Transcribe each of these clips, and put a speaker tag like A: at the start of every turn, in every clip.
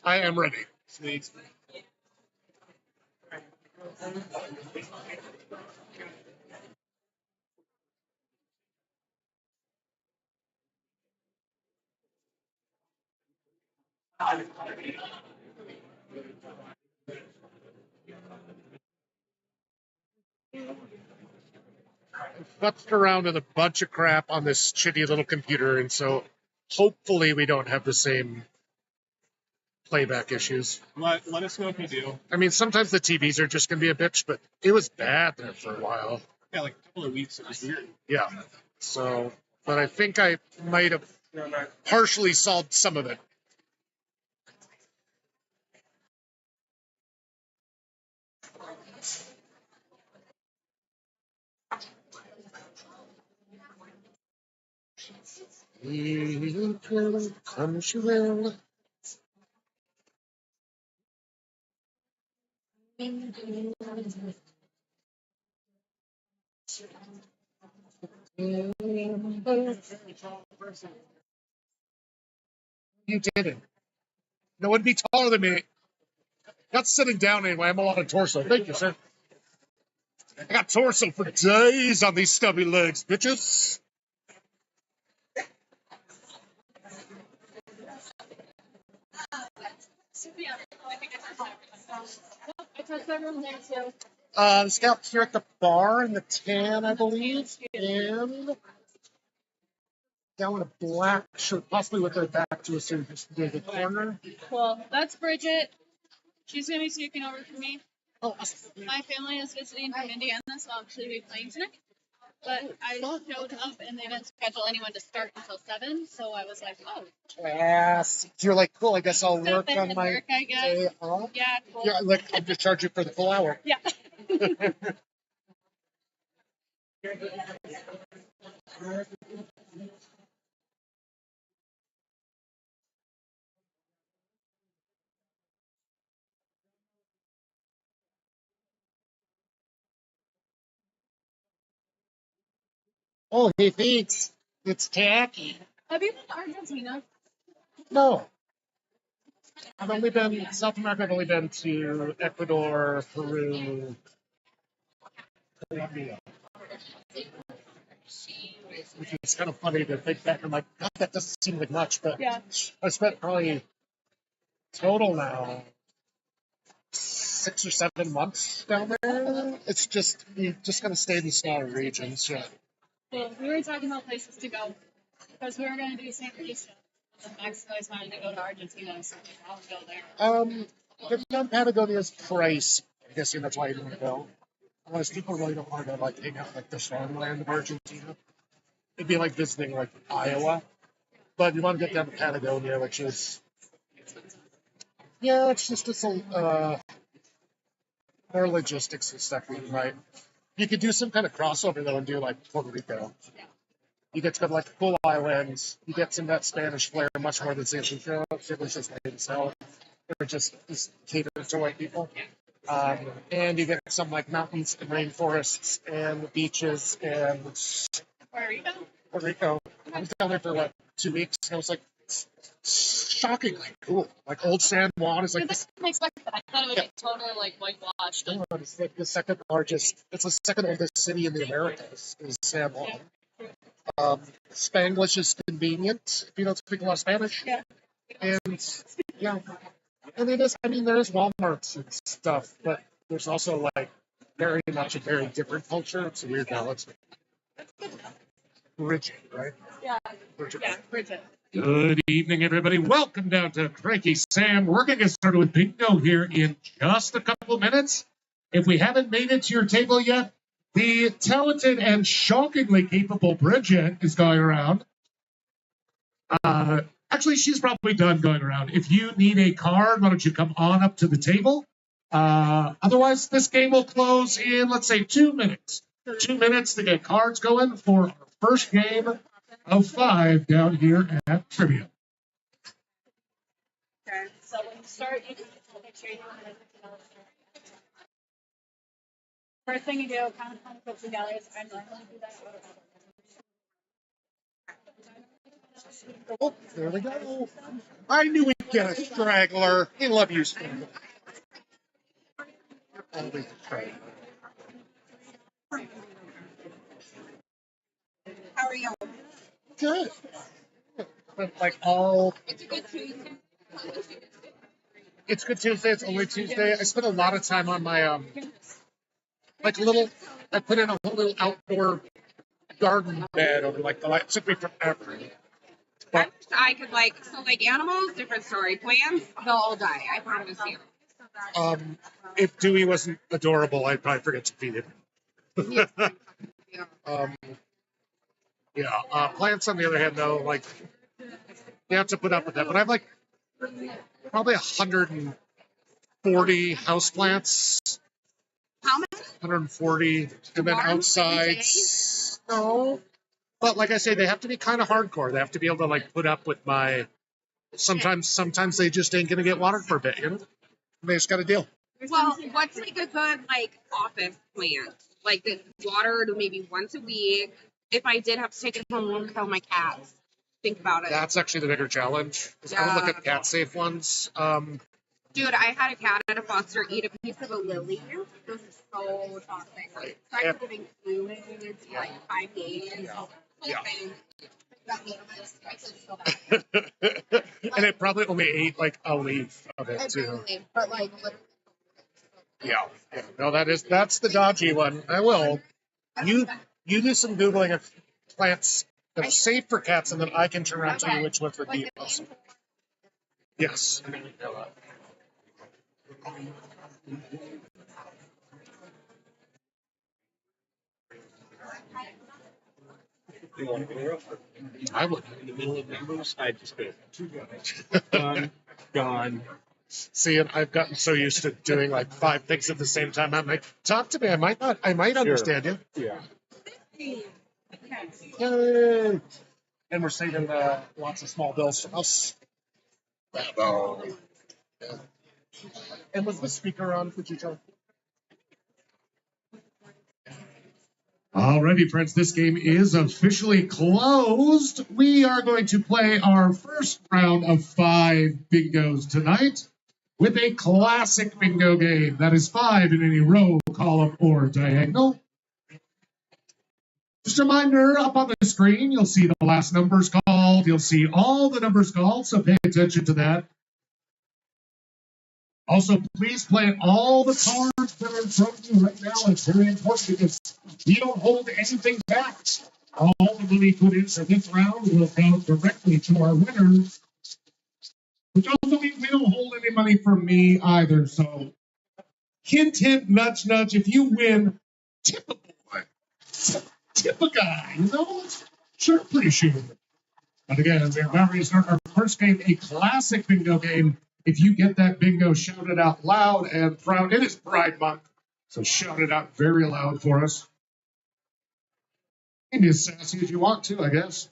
A: I am ready. Futzed around with a bunch of crap on this shitty little computer, and so hopefully we don't have the same playback issues.
B: Let us know if you do.
A: I mean, sometimes the TVs are just going to be a bitch, but it was bad there for a while.
B: Yeah, like a couple of weeks. It was weird.
A: Yeah. So, but I think I might have partially solved some of it. Come she will. You didn't. No one be taller than me. Not sitting down anyway. I'm a lot of torso. Thank you, sir. I got torso for days on these stubby legs, bitches. The Scout's here at the bar in the tan, I believe, and down in a black shirt, possibly with her back to us in the corner.
C: Well, that's Bridget. She's going to be sneaking over for me.
A: Oh, awesome.
C: My family is visiting from Indiana, so I'll actually be playing tonight. But I showed up and they didn't schedule anyone to start until 7, so I was like, oh.
A: Yes. You're like, cool, I guess I'll work on my
C: work, I guess.
A: day off.
C: Yeah, cool.
A: Yeah, like, I'll just charge you for the full hour.
C: Yeah.
A: Oh, he thinks it's tacky.
C: Have you been to Argentina?
A: No. I've only been, South America, I've only been to Ecuador, Peru, Colombia. Which is kind of funny to think back. I'm like, God, that doesn't seem like much, but
C: Yeah.
A: I spent probably total now 6 or 7 months down there. It's just, you just gotta stay in these smaller regions, yeah.
C: Well, we were talking about places to go because we were going to do St. Lucia. And Max always wanted to go to Argentina, so I'll go there.
A: Getting down Patagonia's price. I guess that's why you don't want to go. Unless people really don't want to like hang out like the farmland of Argentina. It'd be like visiting like Iowa. But you want to get down to Patagonia, which is yeah, it's just more logistics and stuff we might. You could do some kind of crossover though and do like Puerto Rico. You get to go to like the cool islands. You get some of that Spanish flair much more than San Francisco. San Francisco itself. Or just catered to white people. And you get some like mountains and rainforests and beaches and
C: Puerto Rico?
A: Puerto Rico. I was down there for like 2 weeks and I was like shockingly cool. Like Old San Juan is like
C: I didn't expect that. I thought it would be totally like whitewashed.
A: it's like the second largest. It's the second oldest city in the Americas is San Juan. Spanglish is convenient if you don't speak a lot of Spanish.
C: Yeah.
A: And yeah. And it is, I mean, there's Walmarts and stuff, but there's also like very much a very different culture. It's a weird balance. Bridget, right?
C: Yeah.
A: Bridget.
C: Yeah, Bridget.
D: Good evening, everybody. Welcome down to Cranky Sam. We're going to get started with bingo here in just a couple of minutes. If we haven't made it to your table yet, the talented and shockingly capable Bridget is going around. Actually, she's probably done going around. If you need a card, why don't you come on up to the table? Otherwise, this game will close in, let's say, 2 minutes. 2 minutes to get cards going for our first game of 5 down here at Trivia.
C: Okay, so when you start, you can make sure you want to. First thing you do, kind of put together. I normally do that.
A: Oh, there we go. I knew we'd get a straggler. We love you, straggler. Always a straggler.
E: How are you?
A: Good. But like all,
E: It's a good Tuesday.
A: it's Good Tuesday. It's only Tuesday. I spent a lot of time on my like little. I put in a little outdoor garden bed over like the light. It took me forever.
E: I wish I could like animals, different story. Plants, they'll all die. I promise you.
A: If Dewey wasn't adorable, I'd probably forget to feed him.
E: Yeah.
A: Yeah. Plants, on the other hand, though, like you have to put up with that. But I have like probably 140 houseplants,
E: How many?
A: 140, and then
E: Tomorrow?
A: outside. No, but like I say, they have to be kind of hardcore. They have to be able to like put up with my. Sometimes they just ain't gonna get watered for a bit. You know, they just got to deal.
E: Well, what's like a good like office plant? Like that's watered maybe once a week. If I did have to take it home, won't kill my cats. Think about it.
A: That's actually the bigger challenge. I would look at cat safe ones.
E: Dude, I had a cat at a foster eat a piece of a lily. It was so toxic. Like, started giving fluids for like 5 days.
A: Yeah.
E: Got me on my list. I feel so bad.
A: And it probably only ate like a leaf of it too.
E: Literally, but like literally.
A: Yeah. No, that's the dodgy one. I will. You do some googling of plants that are safe for cats, and then I can turn around to you which ones would be awesome. Yes.
B: You want to go
A: I would.
B: in the middle of numbers? I just go. Gone. Gone.
A: See, and I've gotten so used to doing like 5 things at the same time. I'm like, talk to me. I might understand you.
B: Yeah.
A: Yay! And we're saving lots of small bills for us. Bravo. Yeah. And was the speaker on Fujito?
D: Alrighty, friends, this game is officially closed. We are going to play our first round of 5 bingos tonight with a classic bingo game that is 5 in any row, column, or diagonal. Just a reminder, up on the screen, you'll see the last numbers called. You'll see all the numbers called, so pay attention to that. Also, please play all the cards that are in front of you right now. It's very important because we don't hold anything back. All the money put in for this round will go directly to our winners. Which also means we don't hold any money for me either. So, hint, hint, nudge, nudge. If you win, tip a boy. Tip a guy, you know? Sure, pretty sure. But again, we're about to start our first game, a classic bingo game. If you get that bingo, shout it out loud and proud. It is Pride Month, so shout it out very loud for us. Maybe as sassy as you want to, I guess.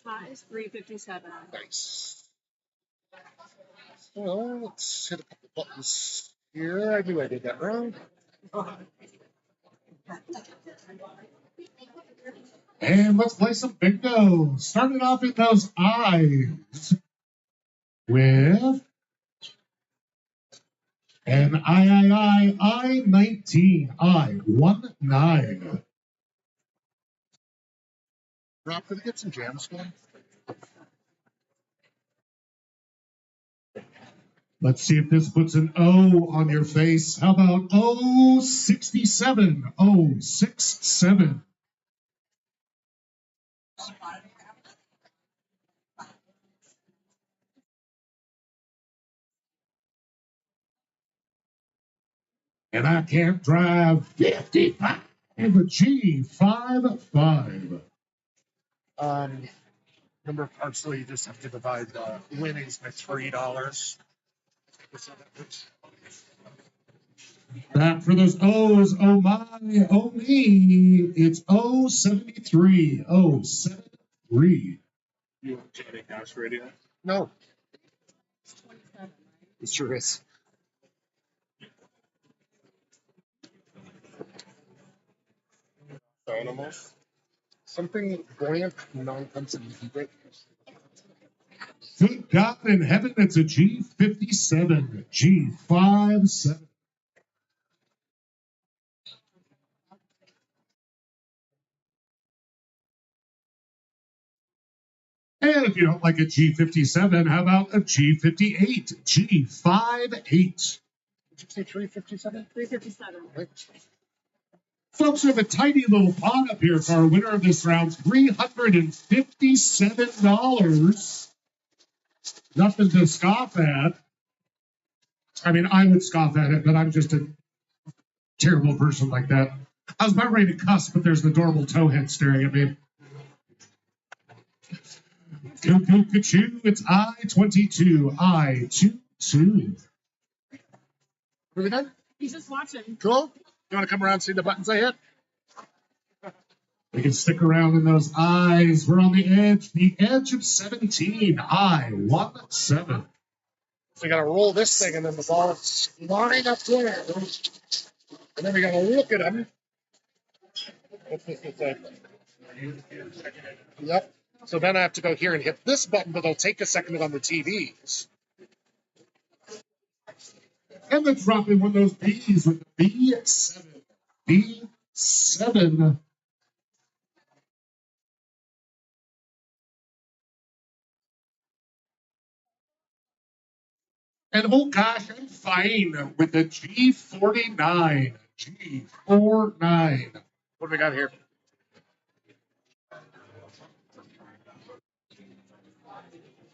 C: Size 357.
A: Nice. Well, let's hit a couple buttons here. I knew I did that wrong.
D: And let's play some bingo. Starting off in those eyes with an I-19, I-19.
A: Rob, could I get some jams going?
D: Let's see if this puts an O on your face. How about 067? 067. And I can't drive 55. G55.
A: Number of parts, so you just have to divide winnings by $3.
D: That for those O's, oh my, oh me, it's 073. 073.
B: You want Johnny Cash radio?
A: No. It sure is.
B: Animals?
A: Something buoyant, 9 pence in the heat.
D: Good God in heaven, it's a G57, G57. And if you don't like a G57, how about a G58, G58?
A: Did you say 357?
C: 357.
D: Folks, we have a tiny little pot up here for our winner of this round, $357. Nothing to scoff at. I mean, I would scoff at it, but I'm just a terrible person like that. I was about ready to cuss, but there's an adorable towhead staring at me. Cuckoo, cuckoo, it's I-22, I-22.
A: Are we done?
C: He's just watching.
A: Cool. You want to come around and see the buttons I hit?
D: We can stick around in those eyes. We're on the edge of 17, I-17.
A: So we got to roll this thing, and then the ball's line up there. And then we got to look at them. What's this look like? Yep. So then I have to go here and hit this button, but it'll take a second on the TVs.
D: And then drop in one of those B's with the B7. B7. And oh gosh, I'm fine with the G49. G49.
A: What do we got here?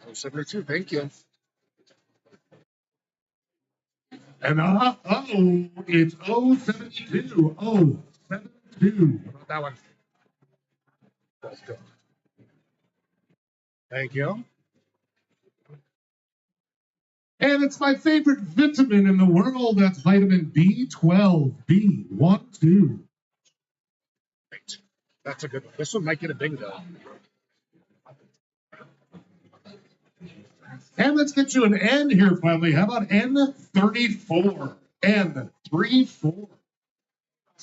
A: Oh, 72. Thank you.
D: And it's 072. 072.
A: What about that one? Let's go. Thank you.
D: And it's my favorite vitamin in the world. That's vitamin B12. B12.
A: Great. That's a good one. This one might get a bingo.
D: And let's get you an N here finally. How about N34? N34.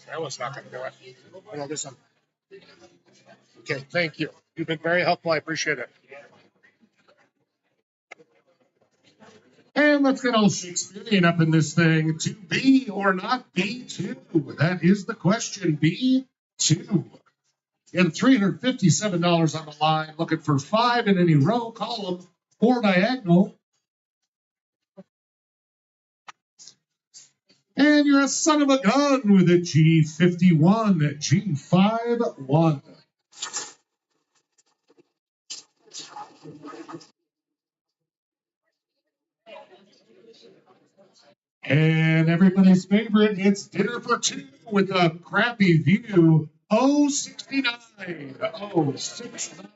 A: That one's not going to do it. Oh, no, this one. Okay, thank you. You've been very helpful. I appreciate it.
D: And let's get all Shakespearean up in this thing. To be or not B2? That is the question. B2. And $357 on the line. Looking for 5 in any row, column, or diagonal. And you're a son of a gun with a G51, G51. And everybody's favorite, it's dinner for two with a crappy view. 069. 069.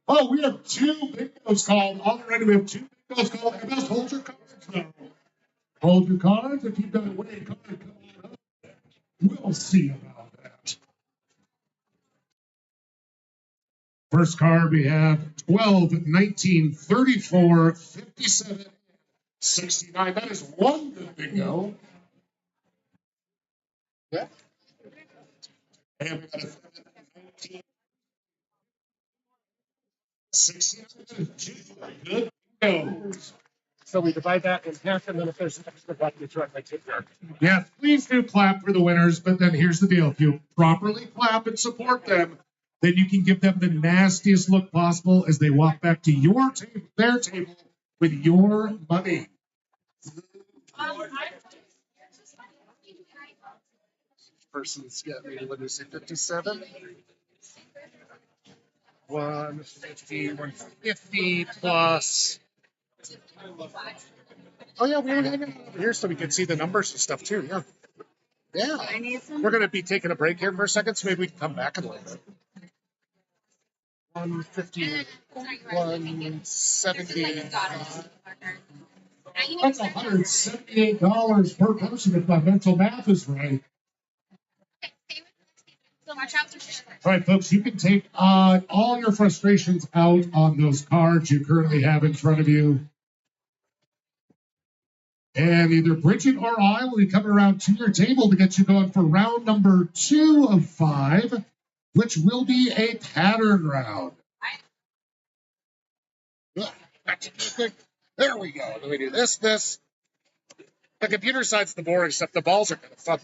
D: Oh, we have 2 bingos called already. We have 2 bingos called. Everybody hold your cards now. Hold your cards. If you've got a winning card, come on up. We'll see about that. First card, we have 12, 19, 34, 57, 69. That is 1 good bingo.
A: Yeah.
D: And we got a 19, 69, 2 good bingos.
A: So we divide that in half, and then if there's an extra button, it's right by tip there.
D: Yes, please do clap for the winners, but then here's the deal. If you properly clap and support them, then you can give them the nastiest look possible as they walk back to your table, their table, with your money.
A: Person's getting, what is it, 57? 150, 150 plus. Oh, yeah, we were hanging over here so we could see the numbers and stuff too. Yeah. Yeah.
C: I need some.
A: We're going to be taking a break here for a second, so maybe we can come back in a little bit. 150, 170.
D: That's $178 per person if my mental math is right.
C: So watch out for
D: All right, folks, you can take all your frustrations out on those cards you currently have in front of you. And either Bridget or I will be coming around to your table to get you going for round number 2 of 5, which will be a pattern round.
A: There we go. Then we do this, this. The computer side's the boring stuff. The balls are kind of fun.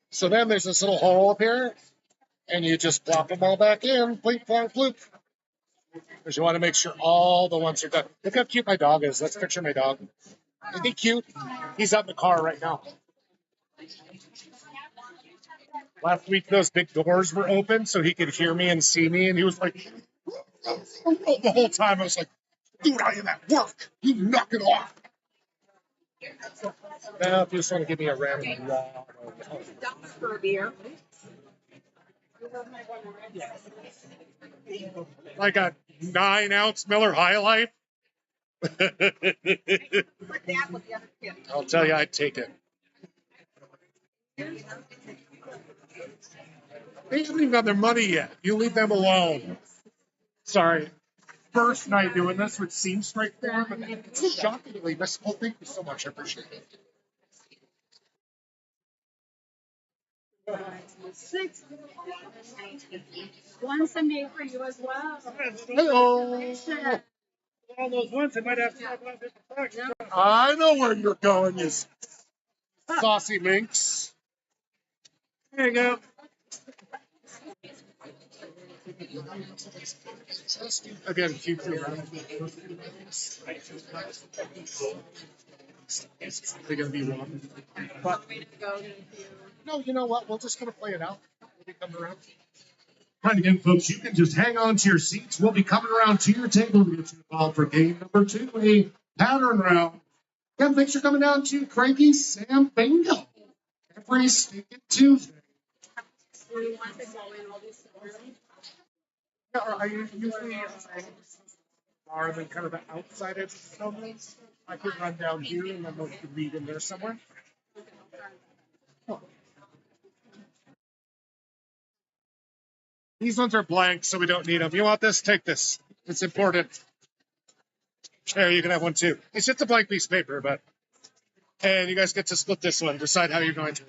A: So then there's this little hole up here, and you just plop them all back in. Pleep, plonk, floop. Because you want to make sure all the ones are done. Look how cute my dog is. Let's picture my dog. Isn't he cute? He's out in the car right now. Last week, those big doors were open so he could hear me and see me, and he was like, the whole time I was like, dude, I am at work. You knock it off. Now, if you just want to give me a random raw.
E: Dollars for a beer.
A: Like a 9-ounce Miller High Life.
E: Like that with the other kid.
A: I'll tell you, I'd take it. They haven't even got their money yet. You leave them alone. Sorry. First night doing this, which seems straightforward, but it's shockingly missable. Thank you so much. I appreciate it.
C: Six. 178 for you as well.
A: Hello.
B: All those ones, I might have to.
A: I know where you're going, you saucy minx.
B: There you go.
A: Again, future round. They're gonna be wrong. But no, you know what? We're just gonna play it out. We'll be coming around.
D: Right again, folks, you can just hang on to your seats. We'll be coming around to your table to get you involved for game number 2, a pattern round. Again, thanks for coming down to Cranky Sam Bingo every stinking Tuesday.
A: Yeah, or I usually are than kind of the outside edge of the building. I could run down here and then those could lead in there somewhere. These ones are blank, so we don't need them. You want this? Take this. It's important. There, you can have one too. It's just a blank piece of paper, but and you guys get to split this one. Decide how you're going to.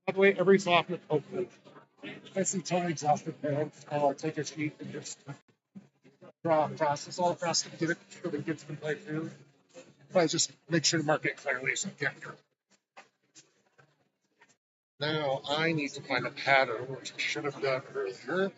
A: By the way, every so often, hopefully, if I see totally exhausted parents, I'll take a sheet and just draw across this all across to get it so the kids can play through. But I just make sure to mark it clearly so I can't hear. Now I need to find a pattern, which I should have done earlier.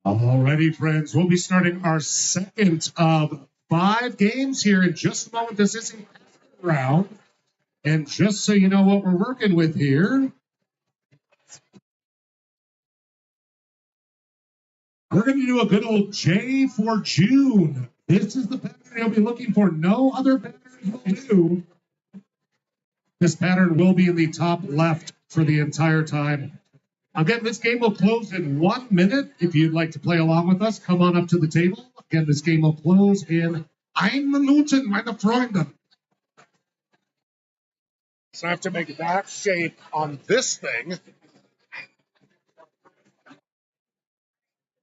D: Alrighty, friends, we'll be starting our second of 5 games here in just a moment. This is a round. And just so you know what we're working with here, We're going to do a good old J for June. This is the pattern you'll be looking for. No other pattern will do. This pattern will be in the top left for the entire time. Again, this game will close in 1 minute. If you'd like to play along with us, come on up to the table. Again, this game will close in 1 Minuten, meine Freunde.
A: So I have to make that shape on this thing.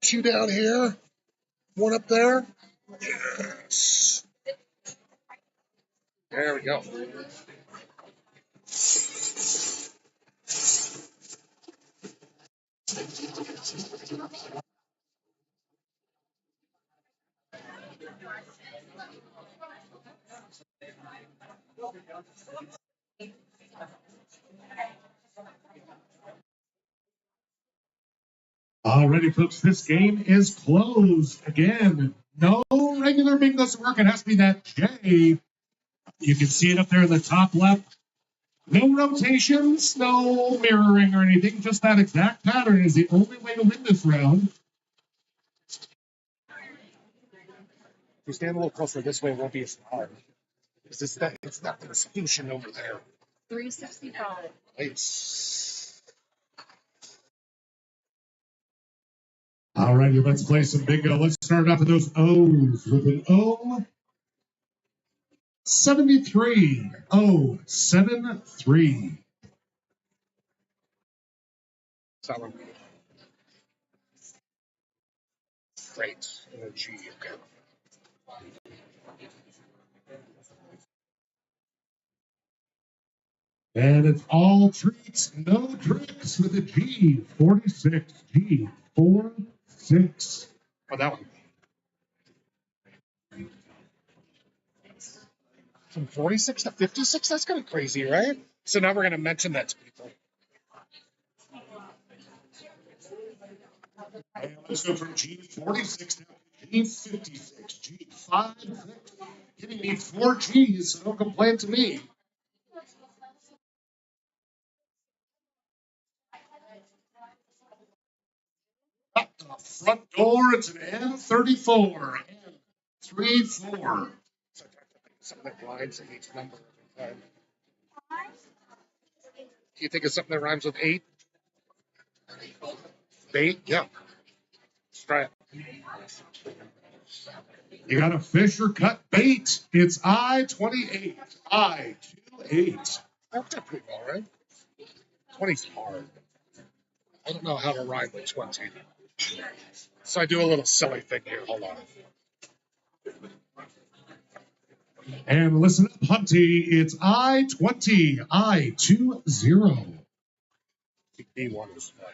A: 2 down here, 1 up there. Yes. There we go.
D: Alrighty, folks, this game is closed. Again, no regular bingos work. It has to be that J. You can see it up there in the top left. No rotations, no mirroring or anything. Just that exact pattern is the only way to win this round.
A: If you stand a little closer this way, it won't be as hard. Because it's not the solution over there.
C: 365.
A: Nice.
D: Alrighty, let's play some bingo. Let's start off with those O's with an O. 73. O 73.
A: That one. Great. And a G, okay.
D: And it's all treats, no tricks with a G. 46. G. 46.
A: Oh, that one. From 46 to 56? That's kind of crazy, right? So now we're going to mention that to people.
D: And let's go from G46 down to G56. G56. Giving me 4 Gs, so don't complain to me. Up the front door, it's an N34. N34.
A: Something that rhymes with each number every time. Do you think of something that rhymes with 8? Bait? Yeah. Let's try it.
D: You got a fish or cut bait. It's I-28. I-28.
A: That worked out pretty well, right? 20's hard. I don't know how to rhyme with 20. So I do a little silly thing here. Hold on.
D: And listen up, Hunty. It's I-20. I-20.
A: B1 is fun.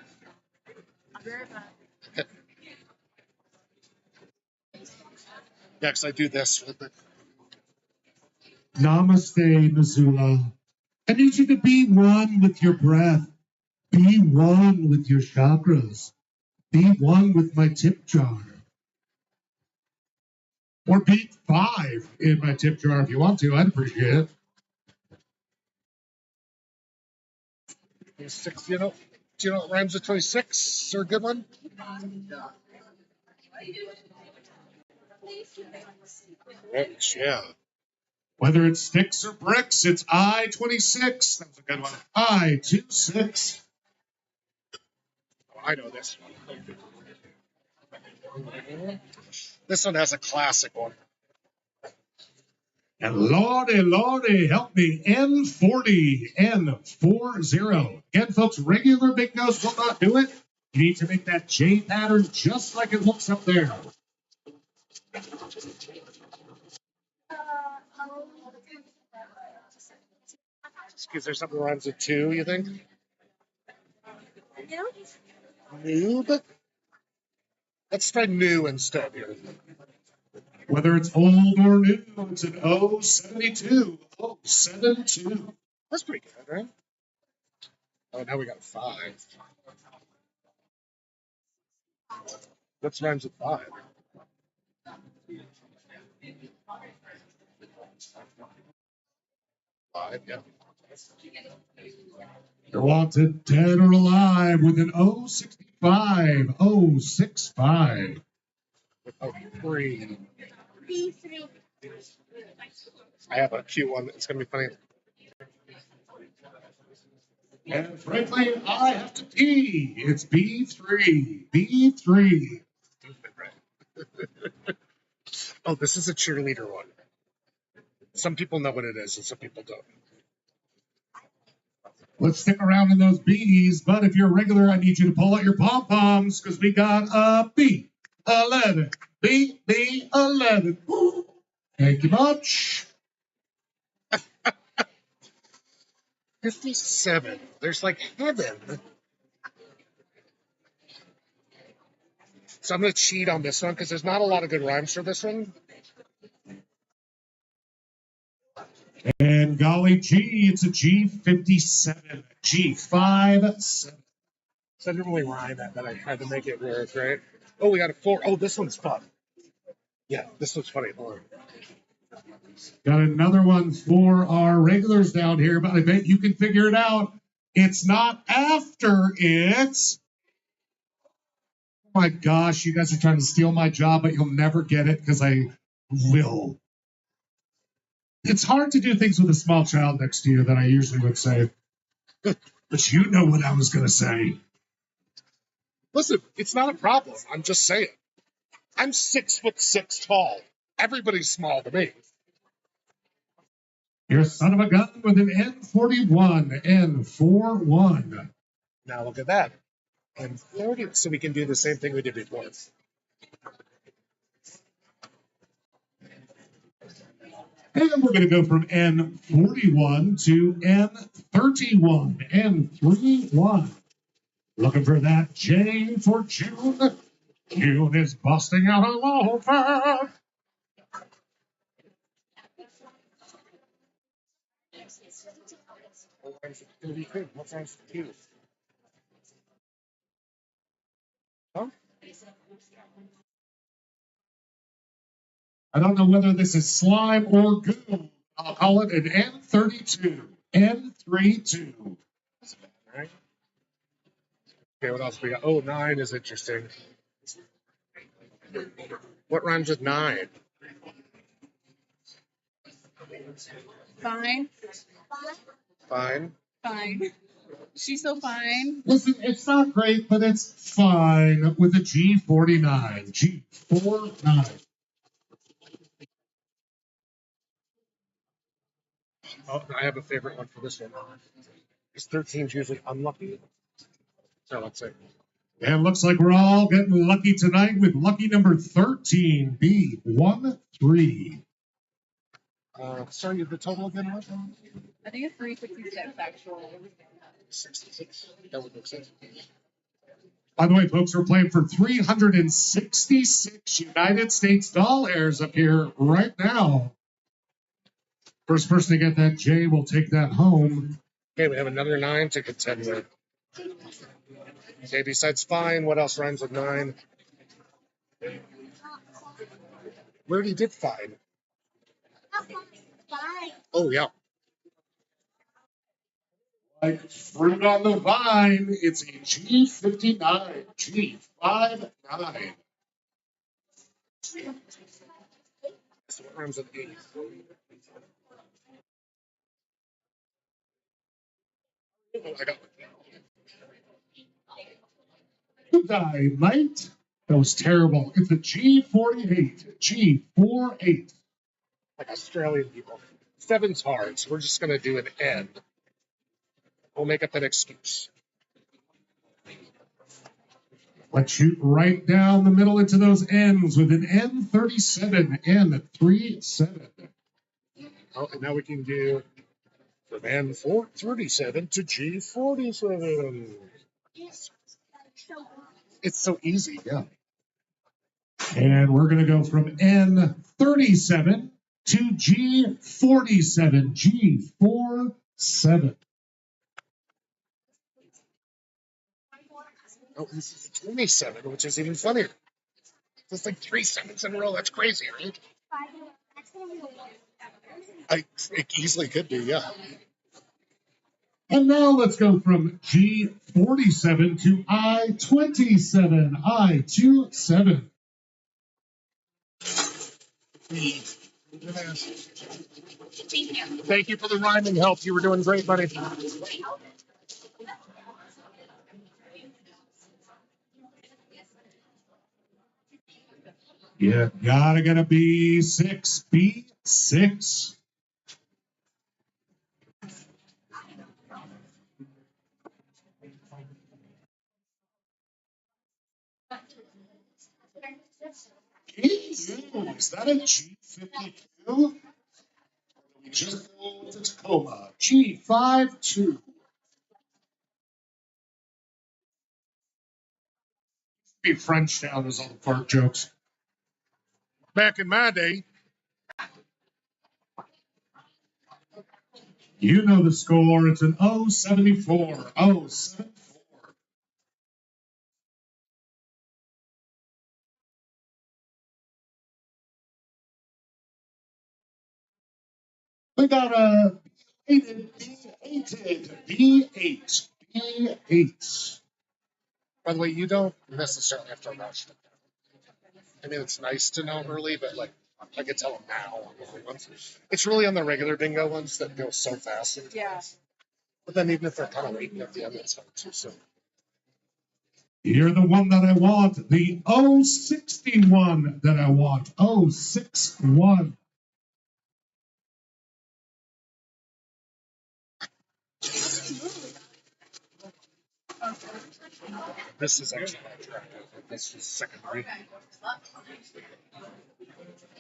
A: Yeah, because I do this with it.
D: Namaste, Missoula. I need you to be one with your breath. Be one with your chakras. Be one with my tip jar. Or beat 5 in my tip jar if you want to. I'd appreciate it.
A: There's 6, do you know what rhymes with 26? Is there a good one? Rich, yeah.
D: Whether it's sticks or bricks, it's I-26. That's a good one. I-26.
A: Oh, I know this one. This one has a classic one.
D: And Lordy, help me. N40. N40. Again, folks, regular bingos will not do it. You need to make that J pattern just like it looks up there.
A: Is there something that rhymes with 2, you think? Noob? Let's try new instead here.
D: Whether it's old or new, it's an O72. O72.
A: That's pretty good, right? Oh, now we got 5. What's rhymes with 5? Five, yeah.
D: You're wanted dead or alive with an 065, 065.
A: Oh, three. I have a Q1. It's gonna be funny.
D: And frankly, I have to pee. It's B3, B3.
A: Oh, this is a cheerleader one. Some people know what it is, and some people don't.
D: Let's stick around in those B's, but if you're a regular, I need you to pull out your pom-poms because we got a B11, B11. Thank you much.
A: 57. There's like heaven. So I'm gonna cheat on this one because there's not a lot of good rhymes for this one.
D: And golly gee, it's a G57, G57.
A: So I didn't really rhyme that, but I had to make it work, right? Oh, we got a 4. Oh, this one's fun. Yeah, this one's funny. Hold on.
D: Got another one for our regulars down here, but I bet you can figure it out. It's not after, it's... Oh my gosh, you guys are trying to steal my job, but you'll never get it because I will. It's hard to do things with a small child next to you than I usually would say. But you know what I was going to say.
A: Listen, it's not a problem. I'm just saying. I'm 6'6" tall. Everybody's small to me.
D: You're a son of a gun with an N41, N41.
A: Now look at that. And 30. So we can do the same thing we did before.
D: And we're going to go from N41 to N31, N31. Looking for that J for June. June is busting out a loafer.
A: What rhymes with Q? Huh?
D: I don't know whether this is slime or goo. I'll call it an N32. N32.
A: Right? Okay, what else we got? Oh, 9 is interesting. What rhymes with 9?
C: Fine.
A: Fine.
C: Fine. She's so fine.
D: Listen, it's not great, but it's fine with a G49. G49.
A: Oh, I have a favorite one for this one. Because 13 is usually unlucky. So let's say.
D: And looks like we're all getting lucky tonight with lucky number 13, B13.
A: Sorry, the total again was?
C: I think it's 366 actually.
A: 66. That would make sense.
D: By the way, folks, we're playing for 366 United States dollars up here right now. First person to get that J will take that home.
A: Okay, we have another 9 to contend with. Okay, besides fine, what else rhymes with 9? We already did fine. Oh, yeah.
D: Like fruit on the vine, it's a G59, G59.
A: So what rhymes with 8? Oh, I got
D: You die, mate. That was terrible. It's a G48, G48.
A: like Australian people. 7's hard, so we're just going to do an N. We'll make up that excuse.
D: Let's shoot right down the middle into those N's with an N37, N37.
A: Oh, and now we can do from N37 to G47. It's so easy, yeah.
D: And we're going to go from N37 to G47, G47.
A: Oh, this is 27, which is even funnier. That's like 3 7s in a row. That's crazy, right? It easily could be, yeah.
D: And now let's go from G47 to I27. I27.
A: Thank you for the rhyming help. You were doing great, buddy.
D: Yeah, gotta get a B6. B6. Is that a G52? We just go with the Tacoma. G52. Be French town as all the fart jokes.
A: Back in my day,
D: You know the score. It's an 074. 074. We got a B8. B8. B8.
A: by the way, you don't necessarily have to rush them. I mean, it's nice to know early, but like I can tell them now. On the early ones. It's really on the regular bingo ones that go so fast.
E: Yeah.
A: But then even if they're kind of waiting at the end, it's fine too. So
D: You're the one that I want. The 061 that I want. 061.
A: this is actually not attractive. This is secondary.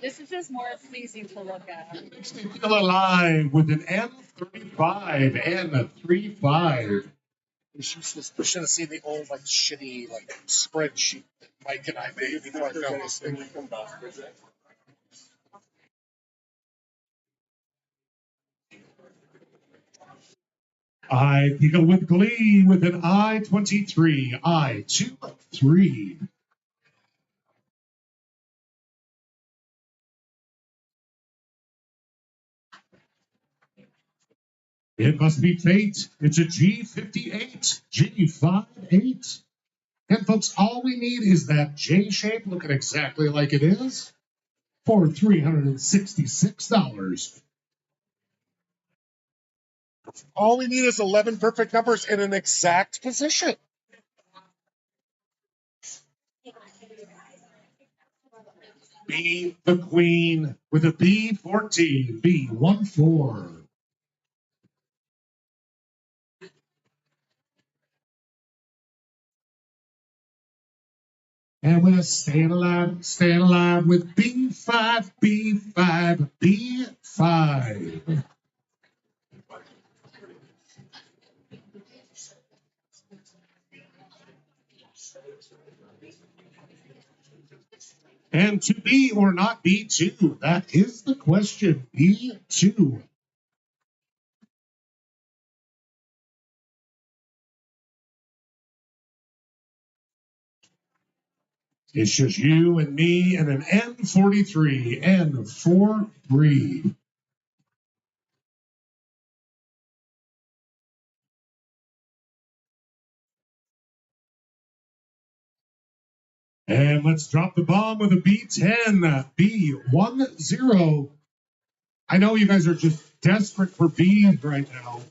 C: This is just more pleasing to look at.
D: Still alive with an N35. N35.
A: You should have seen the old like shitty like spreadsheet that Mike and I made before I found this thing.
D: I go with glee with an I23. I23. It must be fate. It's a G58. G58. And folks, all we need is that J shape looking exactly like it is for $366.
A: All we need is 11 perfect numbers in an exact position.
D: B the queen with a B14. B14. And we're staying alive with B5, B5, B5. And to be or not B2, that is the question. B2. It's just you and me and an N43. N43. And let's drop the bomb with a B10. B10. I know you guys are just desperate for B's right now.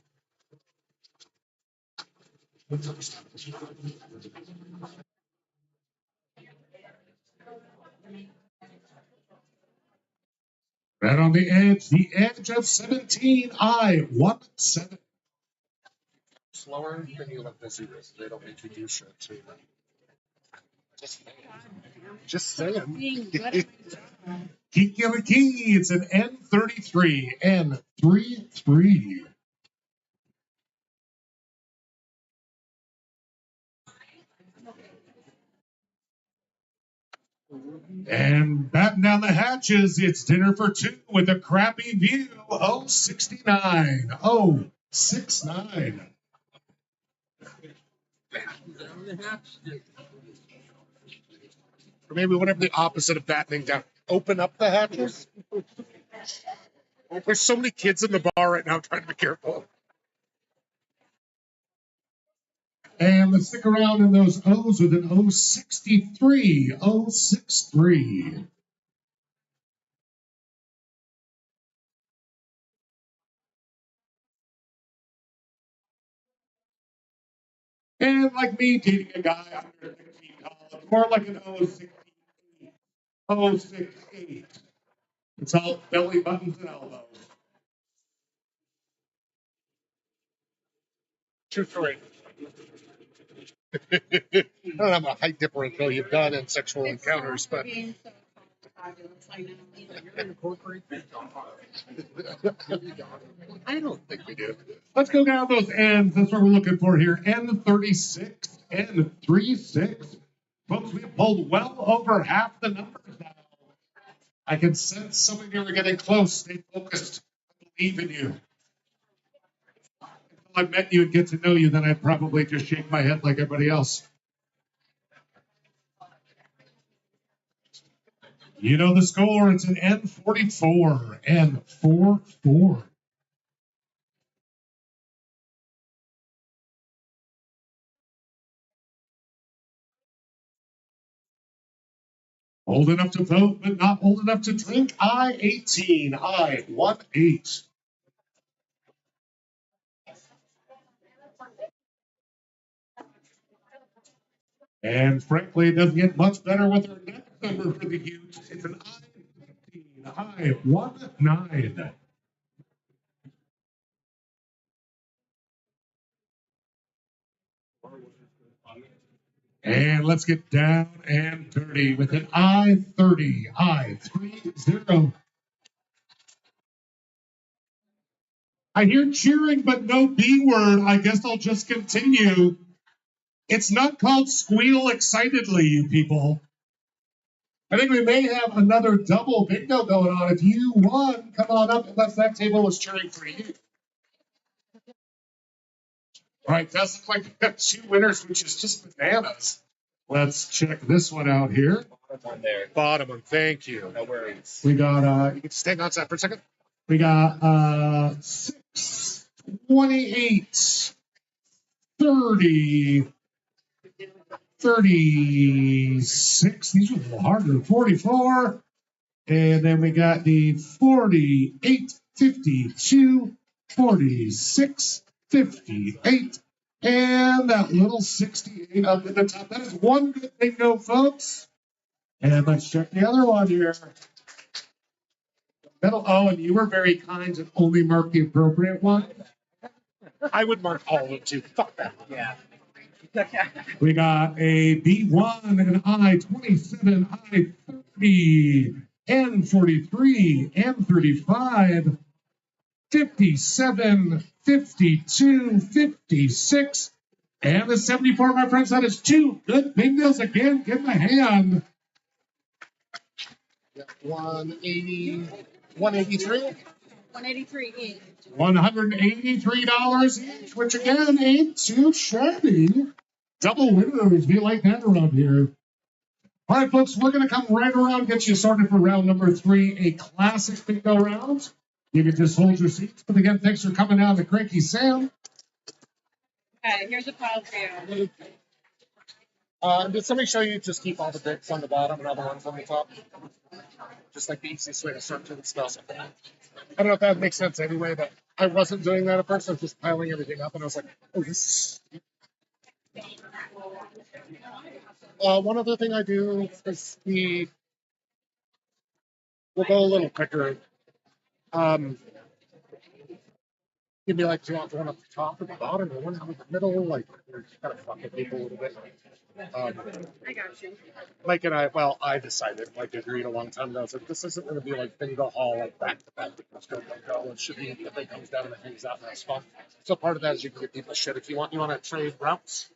D: Right on the edge of 17. I17.
A: Slower than you look busy with. They don't make you do shit too. Just saying.
D: Kiki, it's an N33. N33. And batten down the hatches, it's dinner for two with a crappy view. 069. 069.
A: Or maybe whatever the opposite of battening down. Open up the hatches. There's so many kids in the bar right now trying to be careful.
D: And let's stick around in those O's with an O63. O63. And like me dating a guy under 16 college, more like an O16, O68. It's all belly buttons and elbows.
A: True story. I don't know how much height differential you've done in sexual encounters, but
C: Being so fabulous, I know.
A: I don't think we do.
D: Let's go down those ends. That's what we're looking for here. N36, N36. Folks, we have pulled well over half the numbers now. I can sense some of you are getting close. Stay focused. I believe in you. If I met you and get to know you, then I'd probably just shake my head like everybody else. You know the score. It's an N44. N44. Old enough to vote, but not old enough to drink. I-18. I-18. And frankly, it doesn't get much better with our next number for the Utes. It's an I-15. I-19. And let's get down and dirty with an I-30. I-30. I hear cheering, but no B word. I guess I'll just continue. It's not called squeal excitedly, you people. I think we may have another double bingo going on. If you won, come on up unless that table was cheering for you. All right, does look like we got two winners, which is just bananas. Let's check this one out here.
B: One there.
A: Bottom one, thank you.
B: No worries.
D: We got
A: You can stay on that for a second.
D: we got 6, 28, 30, 36. These are a little harder. 44. And then we got the 48, 52, 46, 58, and that little 68 up at the top. That is one good bingo, folks. And let's check the other one here. Middle, oh, and you were very kind and only marked the appropriate one.
A: I would mark all of them too. Fuck that.
B: Yeah.
D: We got a B1, an I-27, I-30, N-43, N-35, 57, 52, 56, and the 74, my friends. That is two good bingos again. Give them a hand.
A: Yeah, 180, 183.
C: 183 each.
D: $183 each, which again ain't too shabby. Double winners. We like that around here. All right, folks, we're going to come right around, get you started for round number 3, a classic bingo round. You can just hold your seats. But again, thanks for coming out to Cranky Sam.
C: Okay, here's a pile for you.
A: Did somebody show you just keep all the bits on the bottom and all the ones on the top? Just like the easiest way to start to the spells. I don't know if that makes sense anyway, but I wasn't doing that at first. I was just piling everything up, and I was like, oh, this. One other thing I do is we'll go a little quicker. You'd be like, do you want the one at the top or the bottom, or one in the middle? Like, we're kind of fucking people a little bit.
C: I got you.
A: Mike and I decided, like, agreed a long time ago. I was like, this isn't going to be like bingo hall, like back to back. Let's go bingo. It should be the thing comes down and it hangs out and that's fun. So part of that is you can give people shit if you want. You want to trade routes.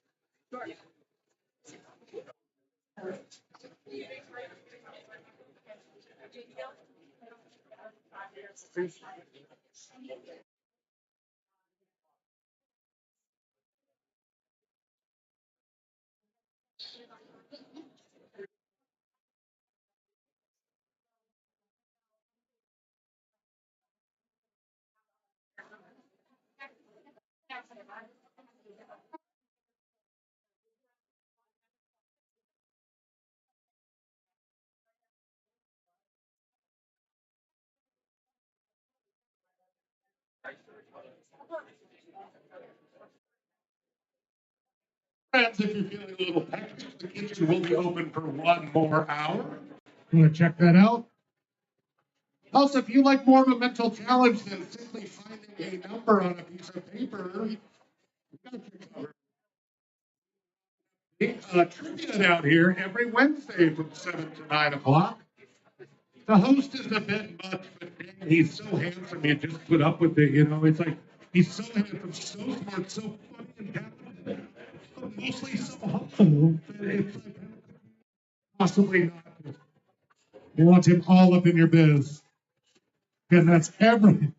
D: Friends, if you're feeling a little peppy, the kitchen will be open for one more hour. You want to check that out? Also, if you like more of a mental challenge than simply finding a number on a piece of paper, we got you covered. Trivia out here every Wednesday from 7 to 9 o'clock. The host is a bit much, but man, he's so handsome. You just put up with it, you know. It's like he's so handsome, so smart, so funny and talented, but mostly so humble that it's like possibly not. You want him all up in your biz, and that's every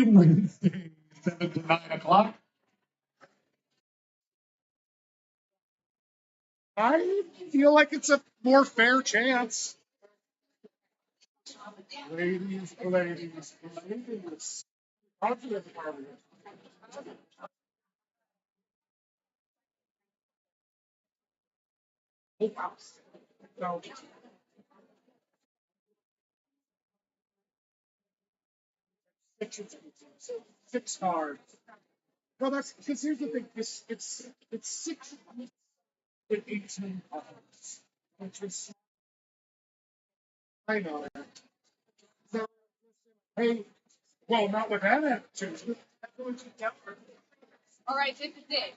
D: Wednesday, 7 to 9 o'clock.
A: I feel like it's a more fair chance. Ladies, ladies, ladies. So, 6 cards. Well, that's because here's the thing. It's 6 with 18 cards, which is I know. So, hey, well, not with that attitude.
C: All right, this is it.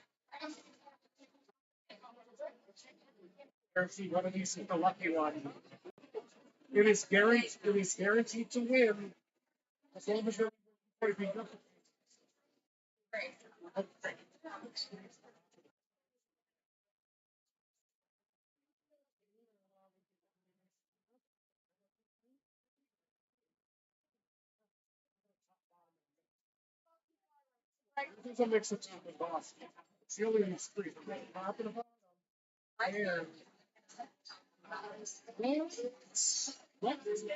A: See, one of these is the lucky one. It is guaranteed. It is guaranteed to win as long as you're. It's a mix of top and boss. It's the only three. Top and bottom. And what is it?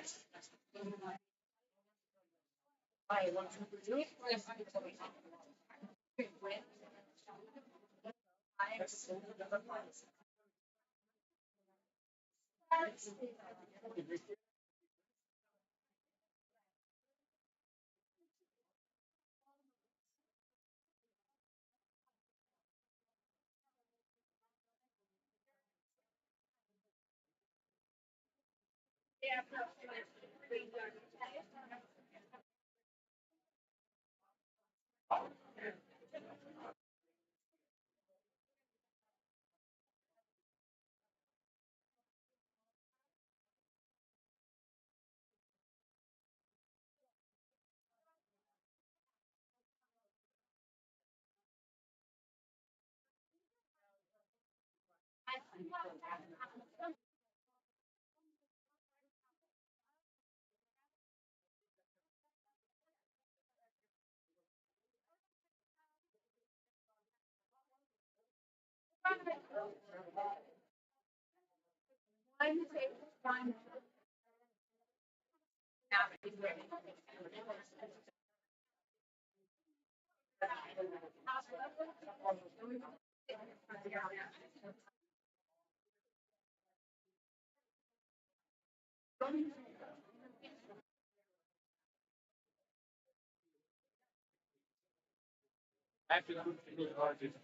A: I want to do it.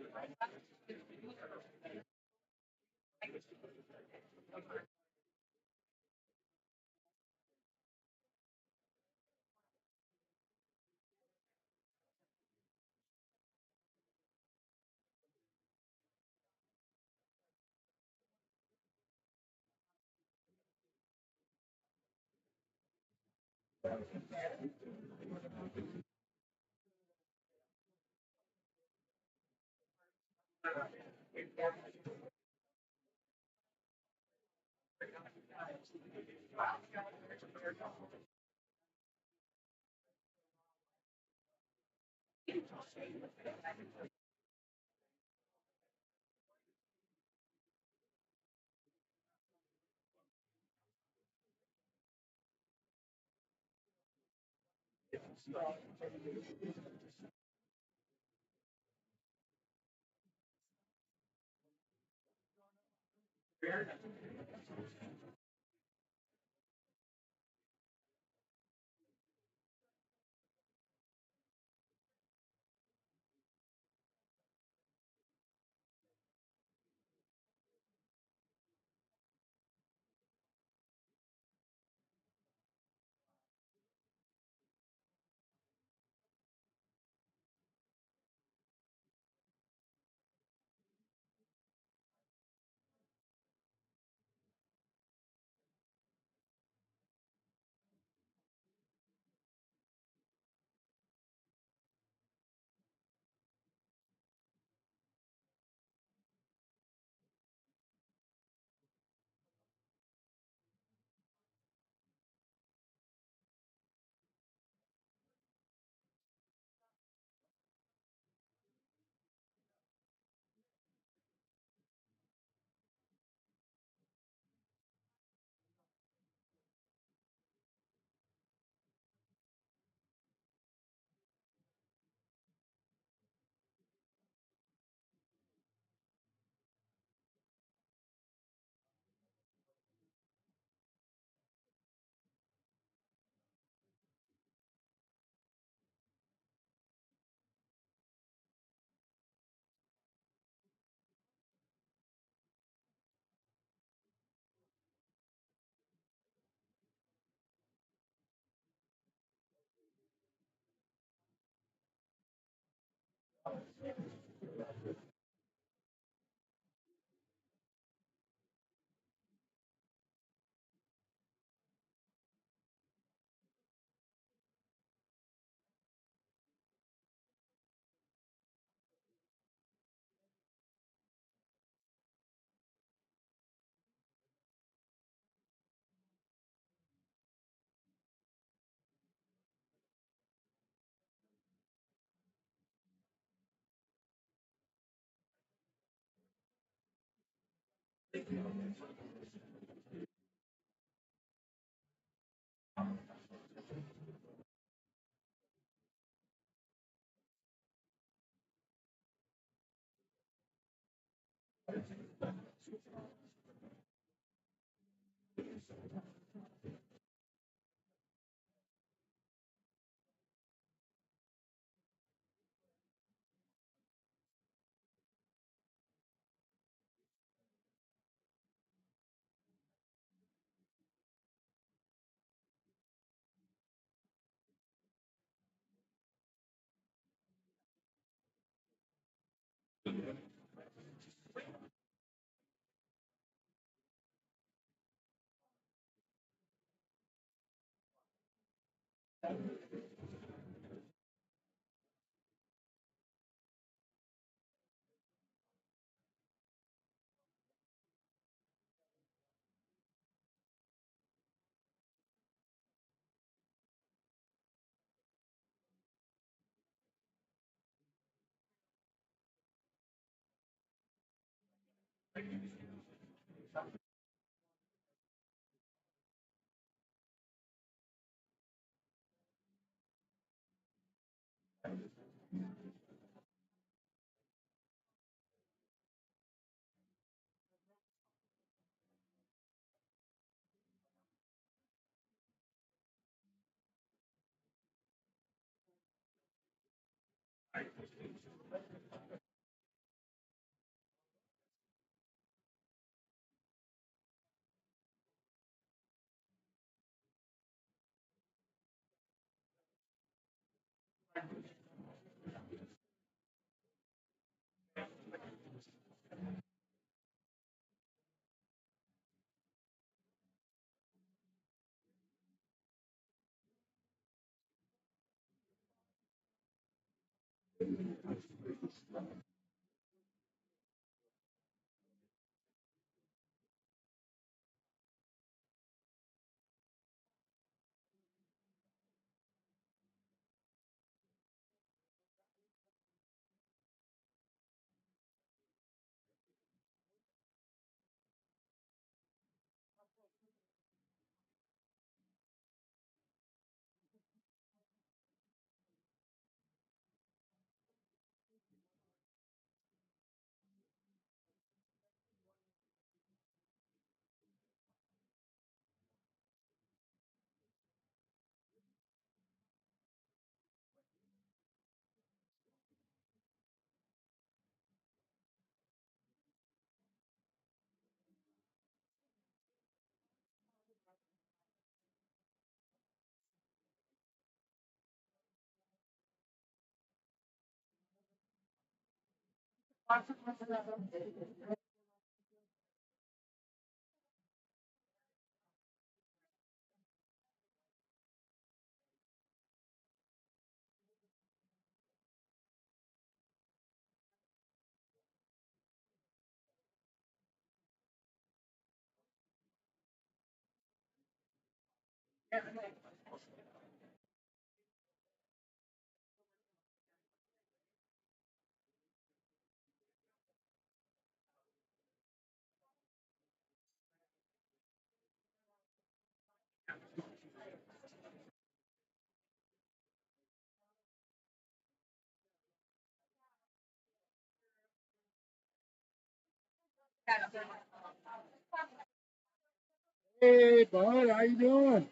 A: Hey, bud, how you doing?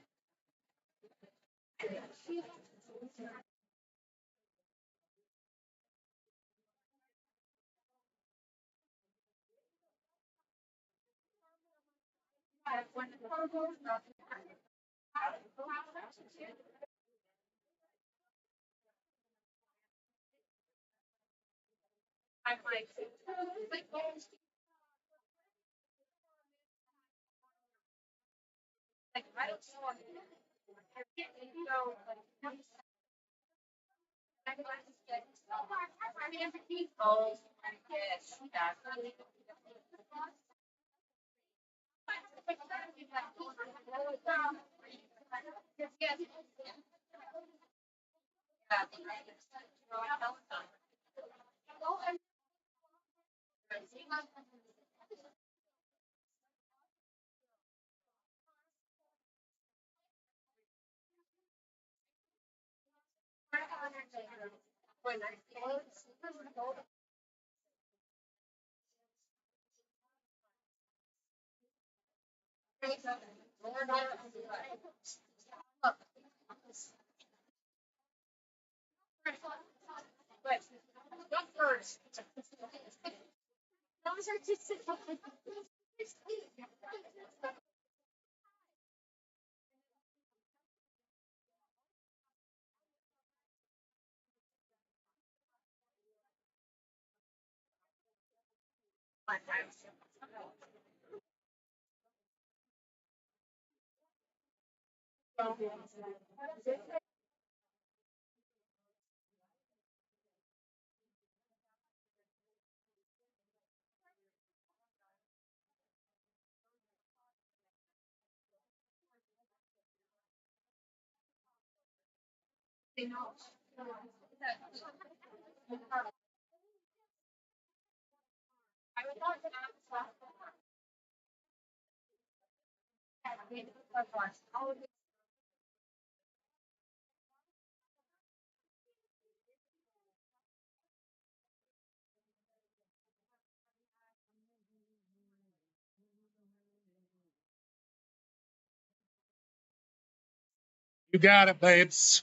A: You got it, babes.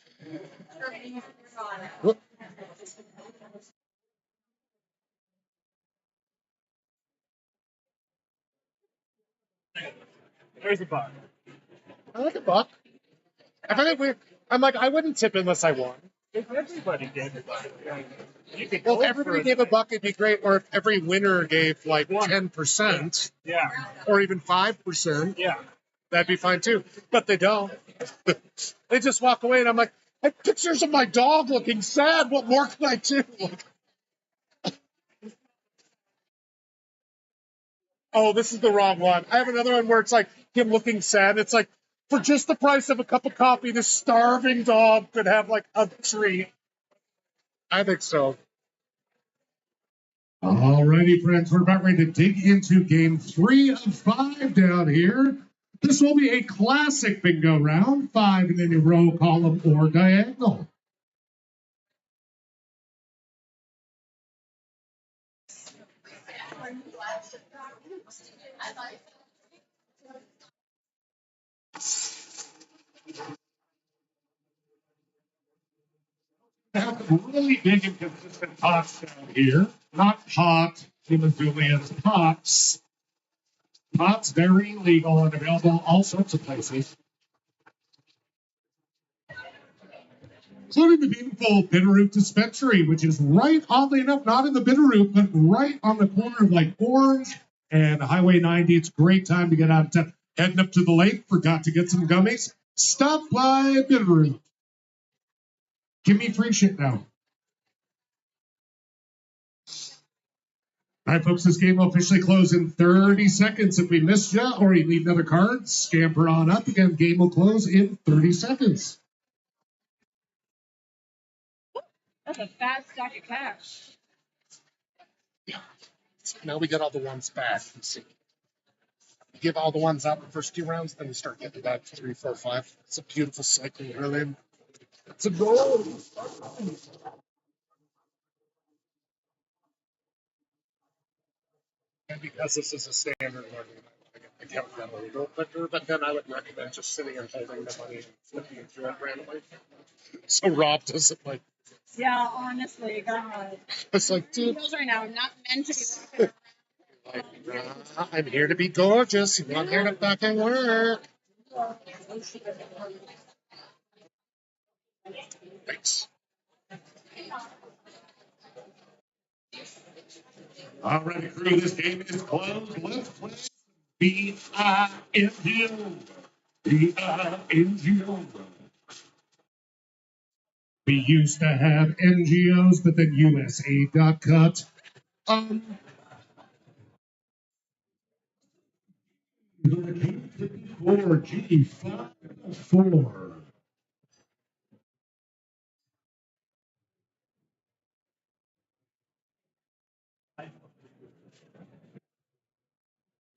A: Whoop.
B: There's a buck.
A: I like a buck. I find it weird. I'm like, I wouldn't tip unless I won.
B: If everybody gave a buck, you could
A: Well,
B: go
A: if everybody
B: for
A: gave a buck, it'd be great. Or if every winner gave like
B: One.
A: 10%
B: Yeah,
A: or even 5%,
B: yeah.
A: that'd be fine too. But they don't. They just walk away, and I'm like, I have pictures of my dog looking sad. What more can I do? Oh, this is the wrong one. I have another one where it's like him looking sad. It's like, for just the price of a cup of coffee, this starving dog could have like a treat. I think so.
D: Alrighty, friends, we're about ready to dig into game 3 of 5 down here. This will be a classic bingo round, 5 in any row, column, or diagonal. Have some really big and consistent pots down here. Not pot, Julius, pots. Pots very legal and available all sorts of places, including the beautiful Bitterroot Dispensary, which is right, oddly enough, not in the Bitterroot, but right on the corner of like Orange and Highway 90. It's a great time to get out of town. Heading up to the lake, forgot to get some gummies. Stop by Bitterroot. Give me free shit now. All right, folks, this game will officially close in 30 seconds. If we missed you or you need another card, scamper on up. Again, game will close in 30 seconds.
E: That's a fat stack of cash.
A: Now we get all the ones back. Let's see. Give all the ones out the first 2 rounds, then we start getting back 3, 4, 5. It's a beautiful cycle, really. It's a goal. And because this is a standard one, I count them a little quicker, but then I would recommend just sitting and holding the money and flipping through it randomly. So Rob doesn't like,
C: Yeah, honestly, God.
A: it's like, dude,
C: Those right now are not meant to be.
A: like, I'm here to be gorgeous. I'm not here to fucking work. Thanks.
D: All right, crew, this game is closed. Let's play B-I-N-G-O. B-I-N-G-O. We used to have NGOs, but then USA got cut. G54.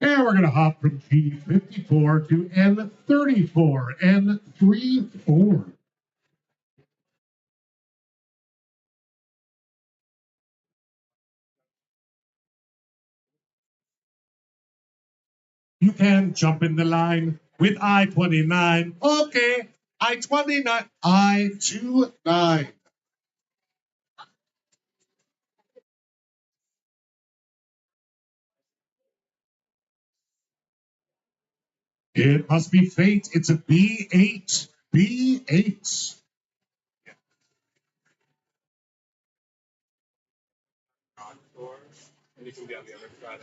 D: And we're going to hop from G54 to N34. N34. You can jump in the line with I-29. Okay, I-29, I-29. It must be fate. It's a B8. B8.
B: And you can be on the other side.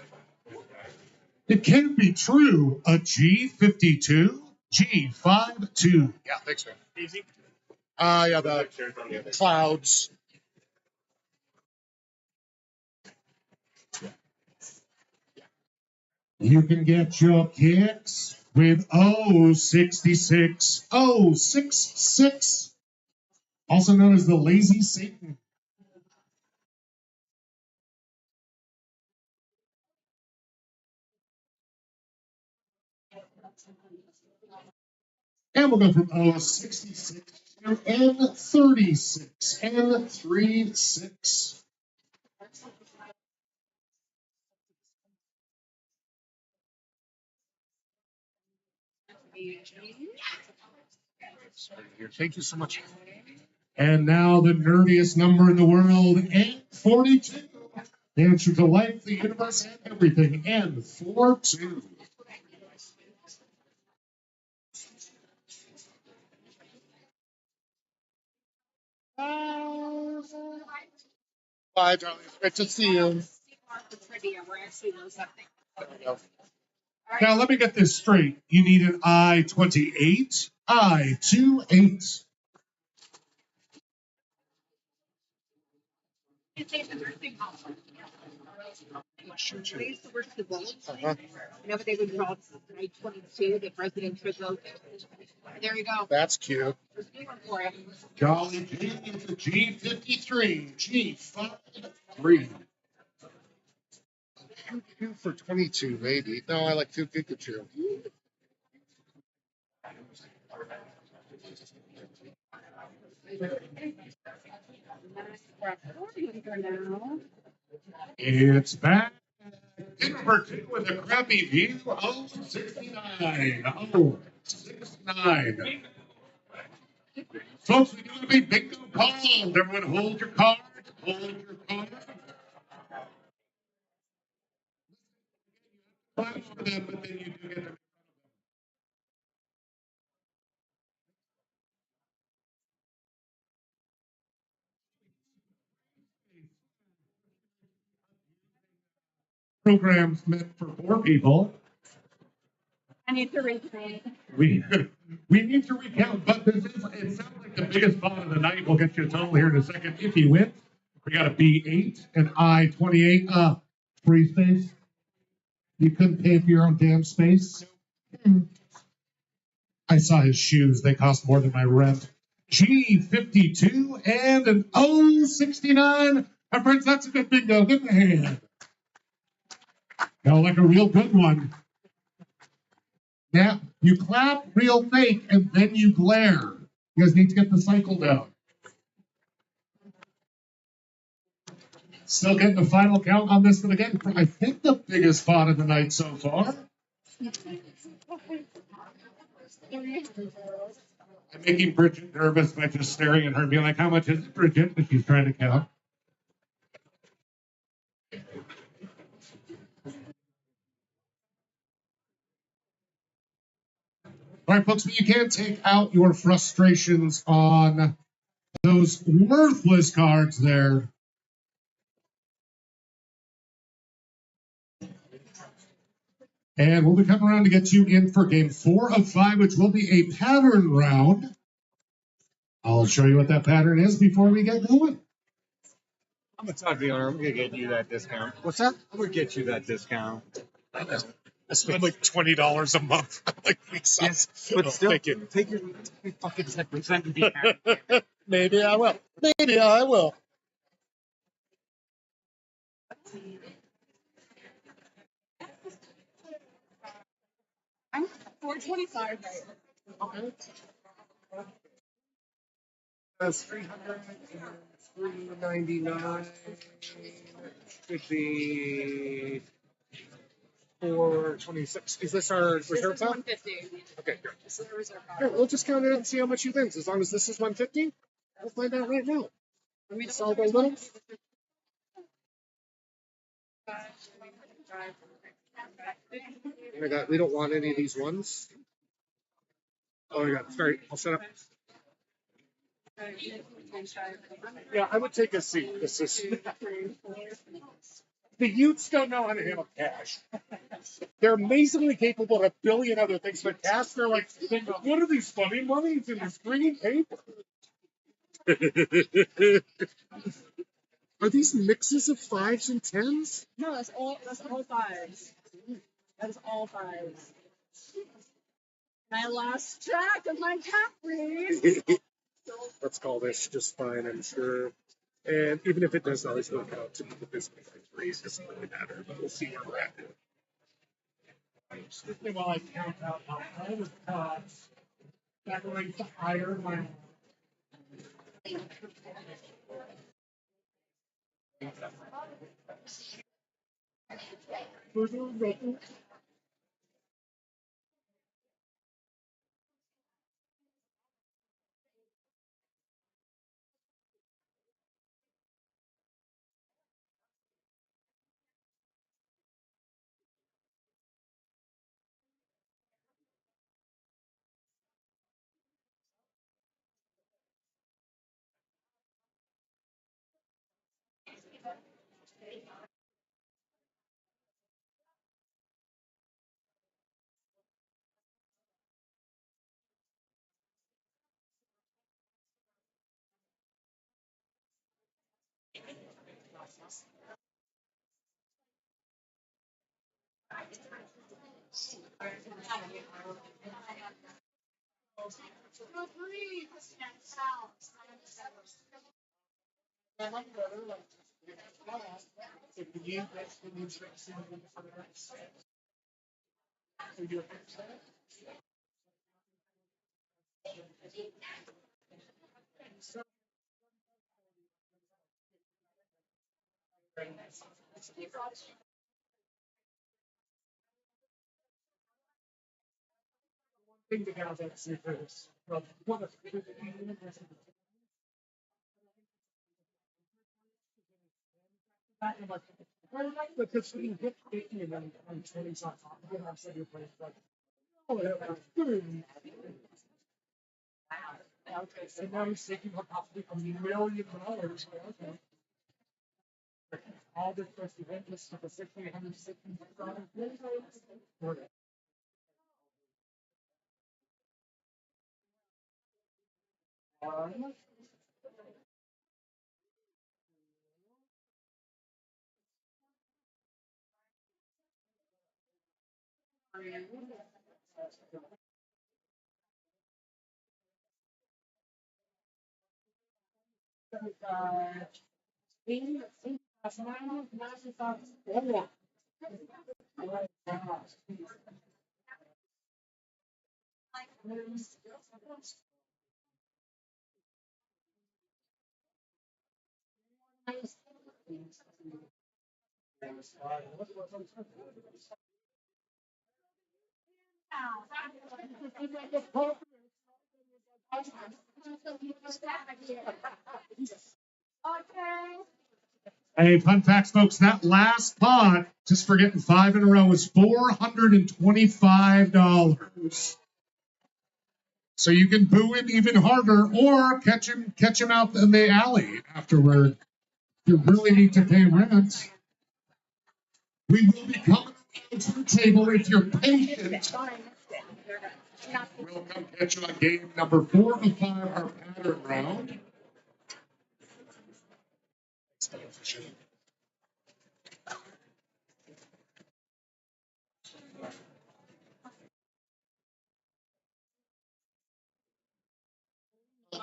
D: It can't be true. A G52? G52.
A: Yeah, thanks, man.
B: Easy.
A: Yeah, the
B: Chairs on the other side.
A: clouds.
D: You can get your kicks with 066. 066. Also known as the Lazy Satan. And we'll go from 066 to N36. N36.
A: Thank you so much.
D: And now the nerdiest number in the world, N42. The answer to life, the universe, and everything. N42.
A: Bye, darling. It's great to see you.
E: We're actually know something.
D: Now let me get this straight. You need an I-28? I-28.
E: I used to work the village.
A: Uh-huh.
E: You know what they would call I-22, the residents for those. There you go.
A: That's cute.
E: There's a new one for it.
D: Golly gee, it's a G53. G53.
A: Two for 22, maybe. No, I like 2 Pikachu.
D: It's back. Number 2 with a crappy view. Oh, 69. Oh, 69. Folks, we do have a bingo called. Everyone hold your cards. Hold your cards. Fight for them, but then you do get them. Programs meant for 4 people.
E: I need to retrain.
D: We we need to recount, but this is it sounds like the biggest spot of the night. We'll get you a total here in a second if you win. We got a B8 and I-28. Free space. You couldn't pay for your own damn space. I saw his shoes. They cost more than my rent. G52 and an O69. My friends, that's a good bingo. Give me a hand. Now, like a real good one. Now, you clap real fake and then you glare. You guys need to get the cycle down. Still getting the final count on this one again. I think the biggest spot of the night so far. I'm making Bridget nervous by just staring at her and being like, how much is it, Bridget? And she's trying to count. All right, folks, but you can take out your frustrations on those worthless cards there. And we'll be coming around to get you in for game 4 of 5, which will be a pattern round. I'll show you what that pattern is before we get going.
B: I'm gonna talk to the owner. I'm gonna get you that discount.
A: What's that?
B: I'm gonna get you that discount.
A: I spend like $20 a month on like weeks.
B: Yes, but still,
A: Thank you.
B: take your fucking 10% and be happy.
A: Maybe I will. Maybe I will.
E: I'm 425 right.
A: Okay. That's 300 and 399.
B: Should be
A: 426. Is this our
E: This
A: reserve
E: is
A: time?
E: 150.
A: Okay, good.
E: This is the reserve
A: Here,
E: card.
A: we'll just count it and see how much he wins. As long as this is 150, we'll find out right now.
E: Let me
A: Solve
E: double
A: those
E: check.
A: little. Oh my God, we don't want any of these ones. Oh my God, sorry, I'll set up. Yeah, I would take a seat. This is the youths don't know how to handle cash. They're amazingly capable of a billion other things, but cash, they're like, what are these funny monies in this green paper? Are these mixes of fives and tens?
E: No, that's all fives. That's all fives. I lost track of my cap read.
A: Let's call this just fine, I'm sure. And even if it doesn't always work out to be the business threes, it doesn't really matter, but we'll see where we're at.
D: Excuse me while I count out my other cards. That way to hire my. Thing to have that secret. Because we hit 50 and then 20 on top of it, I'm saying you're playing like, oh, that was boom. Okay, so now he's taking possibly $1 million. Okay. All this first event just took a $1,660. Hey, fun facts, folks. That last pot, just for getting 5 in a row, is $425. So you can boo him even harder, or catch him out in the alley afterward. You really need to pay rent. We will be coming to the table if you're patient. We'll come catch you on game number 4 of 5, our pattern round.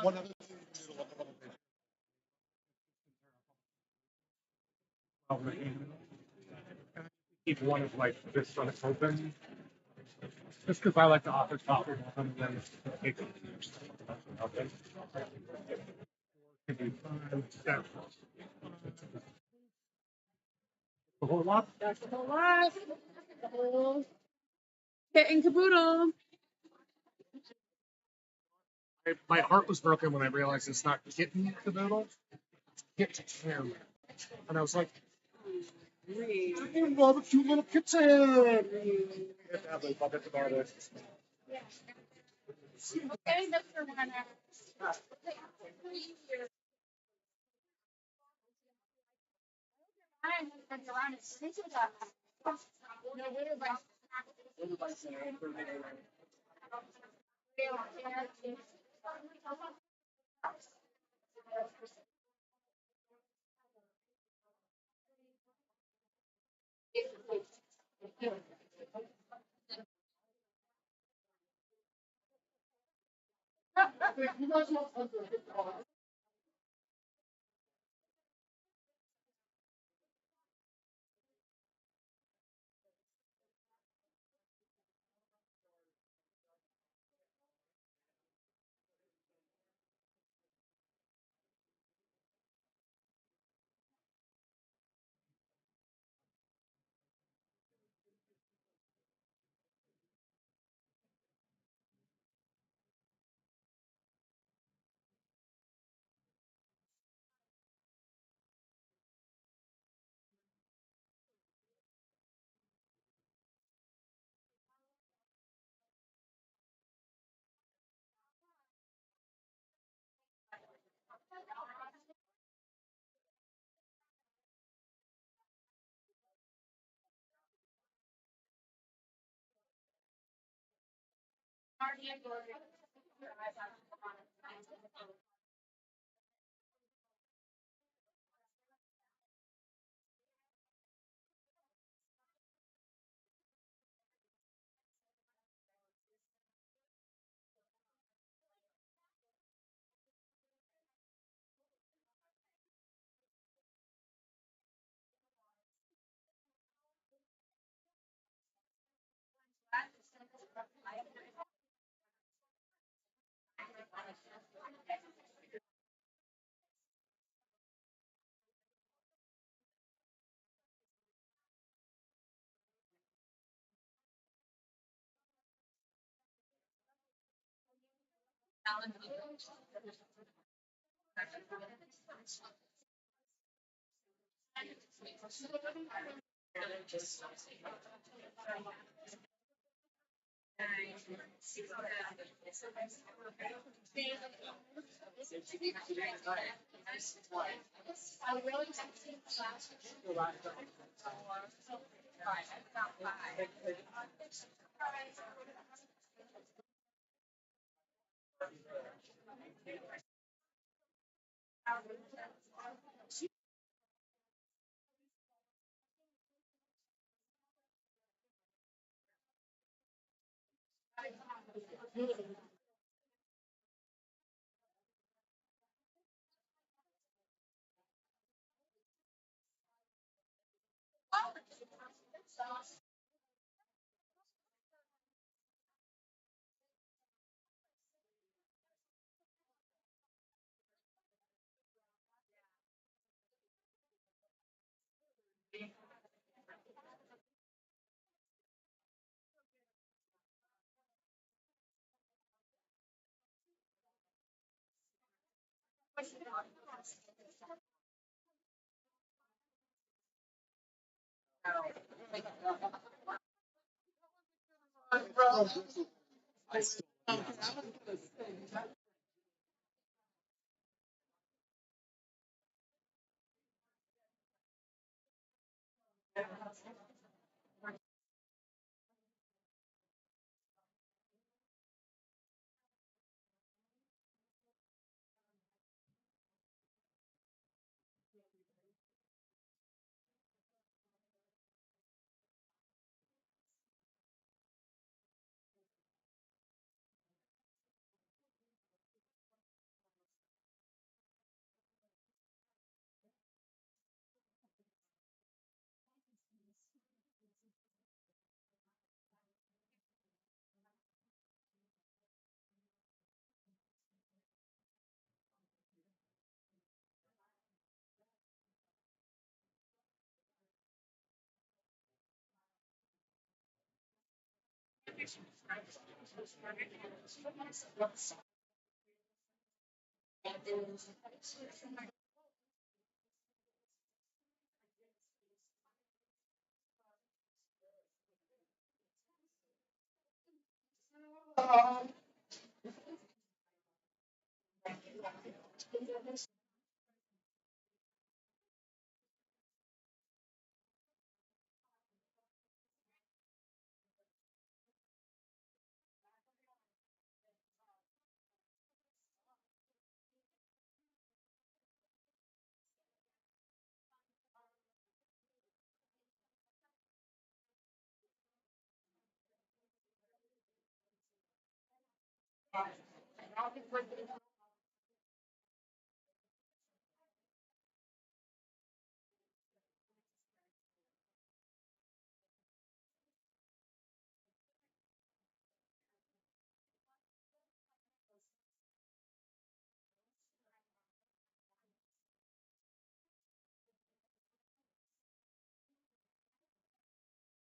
D: One other thing to look a little bit. Keep one of like this one open. Just because I like to offer coffee with them, then take it. Okay. Could be 5, 7. The whole lot. That's the whole lot.
E: Kit and caboodle.
A: My heart was broken when I realized it's not kitten caboodle, it's kitten. And I was like, barbecue little kitten. They bucket together.
C: Okay, that's for one hour.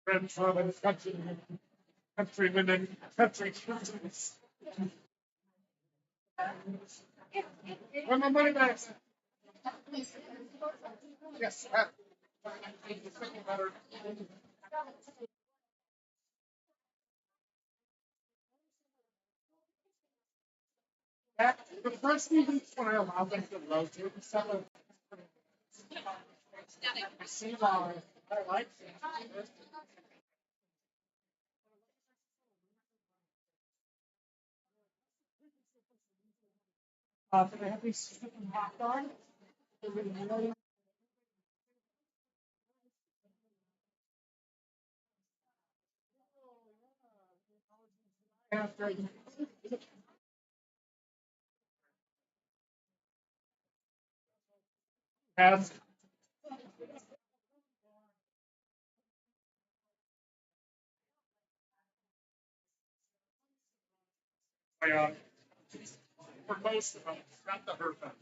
D: Grandfather, countrymen and country. Where my money back? Yes. The first meeting when I allowed them to rotate and stuff. I see why. I like it. Can I have these sticking hot dogs? After has for most of them, not the hurt them.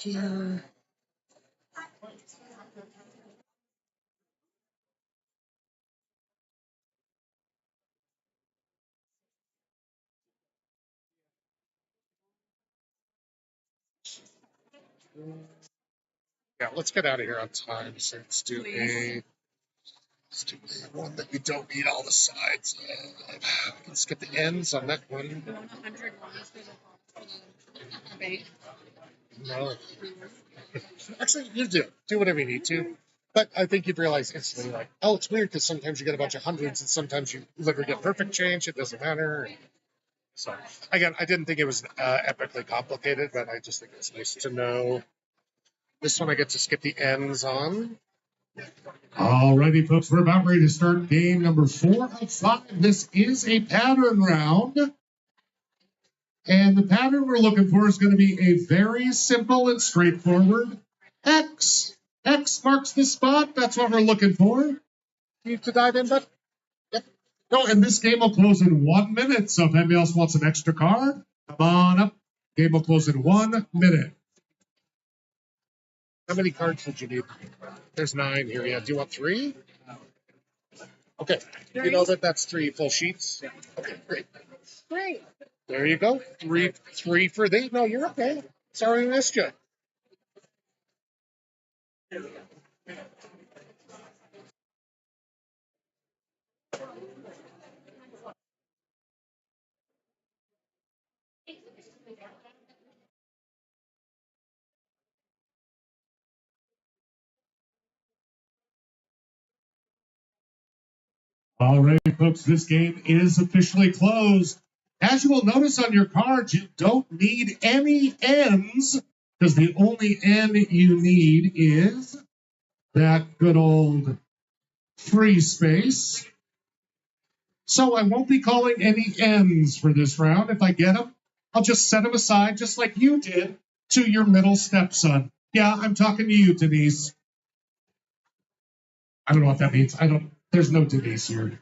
A: Here. Yeah, let's get out of here on time. So let's do one that we don't need all the sides of. Let's get the ends on that one. No. Actually, you do. Do whatever you need to. But I think you'd realize instantly, like, oh, it's weird because sometimes you get a bunch of hundreds and sometimes you literally get perfect change. It doesn't matter. So, again, I didn't think it was epically complicated, but I just think it's nice to know. This one I get to skip the ends on.
D: Alrighty, folks, we're about ready to start game number 4 of 5. This is a pattern round. And the pattern we're looking for is going to be a very simple and straightforward X. X marks the spot. That's what we're looking for.
A: Need to dive in, but
D: No, and this game will close in 1 minute. So if anybody else wants an extra card, come on up. Game will close in 1 minute.
A: how many cards did you need? There's 9 here. Yeah. Do you want 3? Okay. You know that's 3 full sheets? Okay, great.
C: Great.
A: There you go. Three for thee. No, you're okay. Sorry I missed you.
D: All right, folks, this game is officially closed. As you will notice on your cards, you don't need any N's because the only N you need is that good old free space. So I won't be calling any N's for this round. If I get them, I'll just set them aside just like you did to your middle stepson. Yeah, I'm talking to you, Denise. I don't know what that means. There's no Denise here.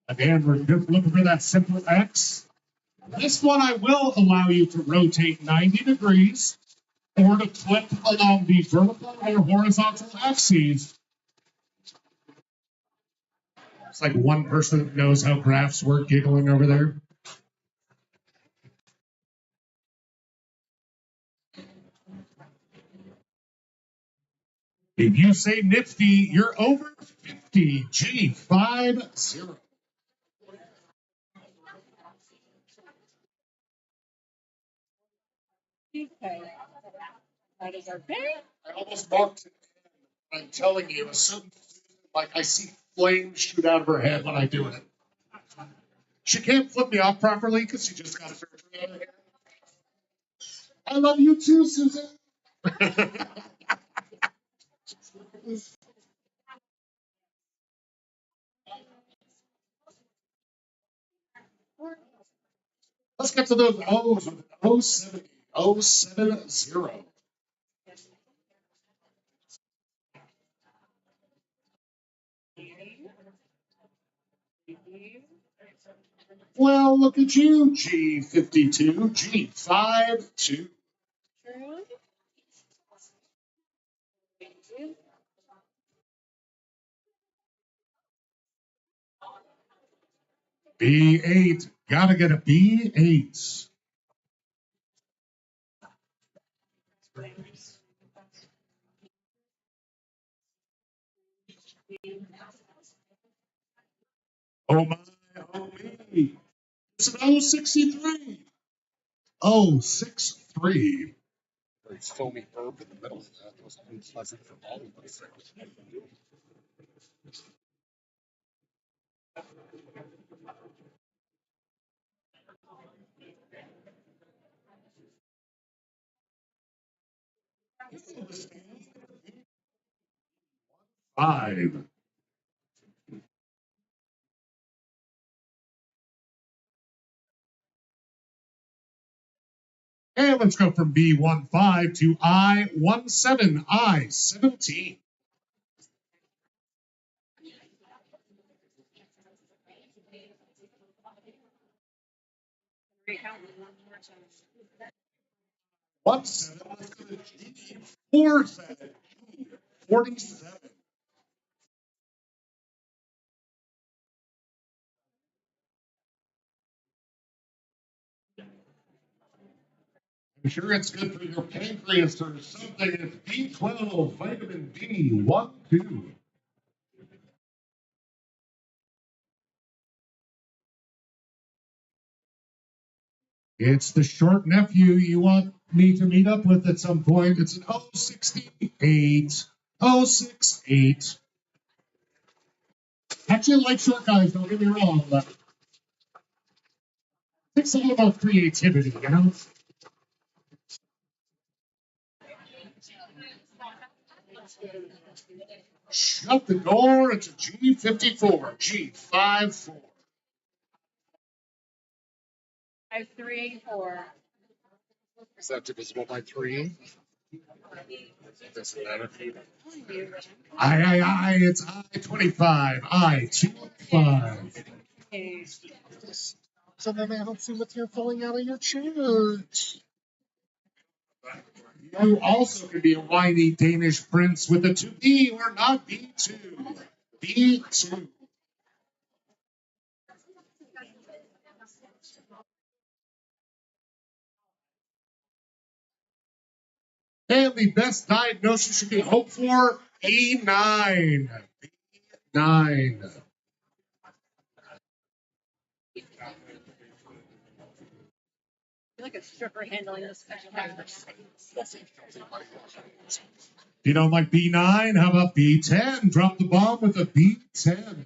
D: Again, we're just looking for that simple X. This one I will allow you to rotate 90 degrees or to flip along the vertical or horizontal axes. It's like one person that knows how graphs work giggling over there. If you say nifty, you're over 50. G50.
C: Okay. That is our pick.
D: I almost marked it. I'm telling you, a certain, like I see flames shoot out of her head when I do it. She can't flip me off properly because she just got a surgery on her hair. I love you too, Susan. Let's get to those O's with 070. 070. Well, look at you, G52, G52. B8, gotta get a B8. Oh my, oh me. It's an 063. 063.
A: There's foamy herb in the middle of that. It was unpleasant for all of us.
D: 5. And let's go from B15 to I17, I17. One seven, let's go to G47. G47. I'm sure it's good for your pancreas or something. It's B12, vitamin D, 1, 2. It's the short nephew you want me to meet up with at some point. It's an 068, 068. Actually, I like short guys, don't get me wrong, but it's all about creativity, you know? Shut the door into G54, G54.
C: I have 384.
A: Is that divisible by 3? Doesn't matter.
D: It's I-25, I-25.
C: Okay.
A: So then I don't see what you're pulling out of your church.
D: You also could be a whiny Danish prince with a 2B or not B2. B2. And the best diagnosis you can hope for, E9. B9.
C: I feel like a stripper handling this special package.
D: If you don't like B9, how about B10? Drop the bomb with a B10.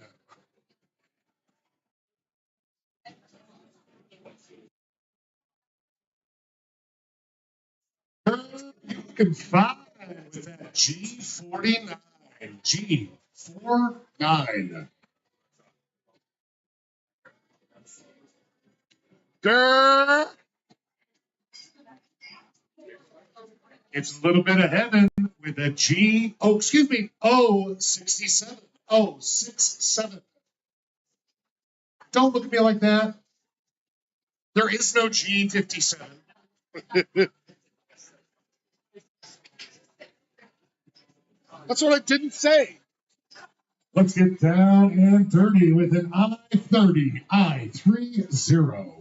D: You can find with that G49. G49.
A: Grr.
D: It's a little bit of heaven with a G. Oh, excuse me. O67. O67. Don't look at me like that. There is no G57.
A: That's what I didn't say.
D: Let's get down and dirty with an I-30. I-30.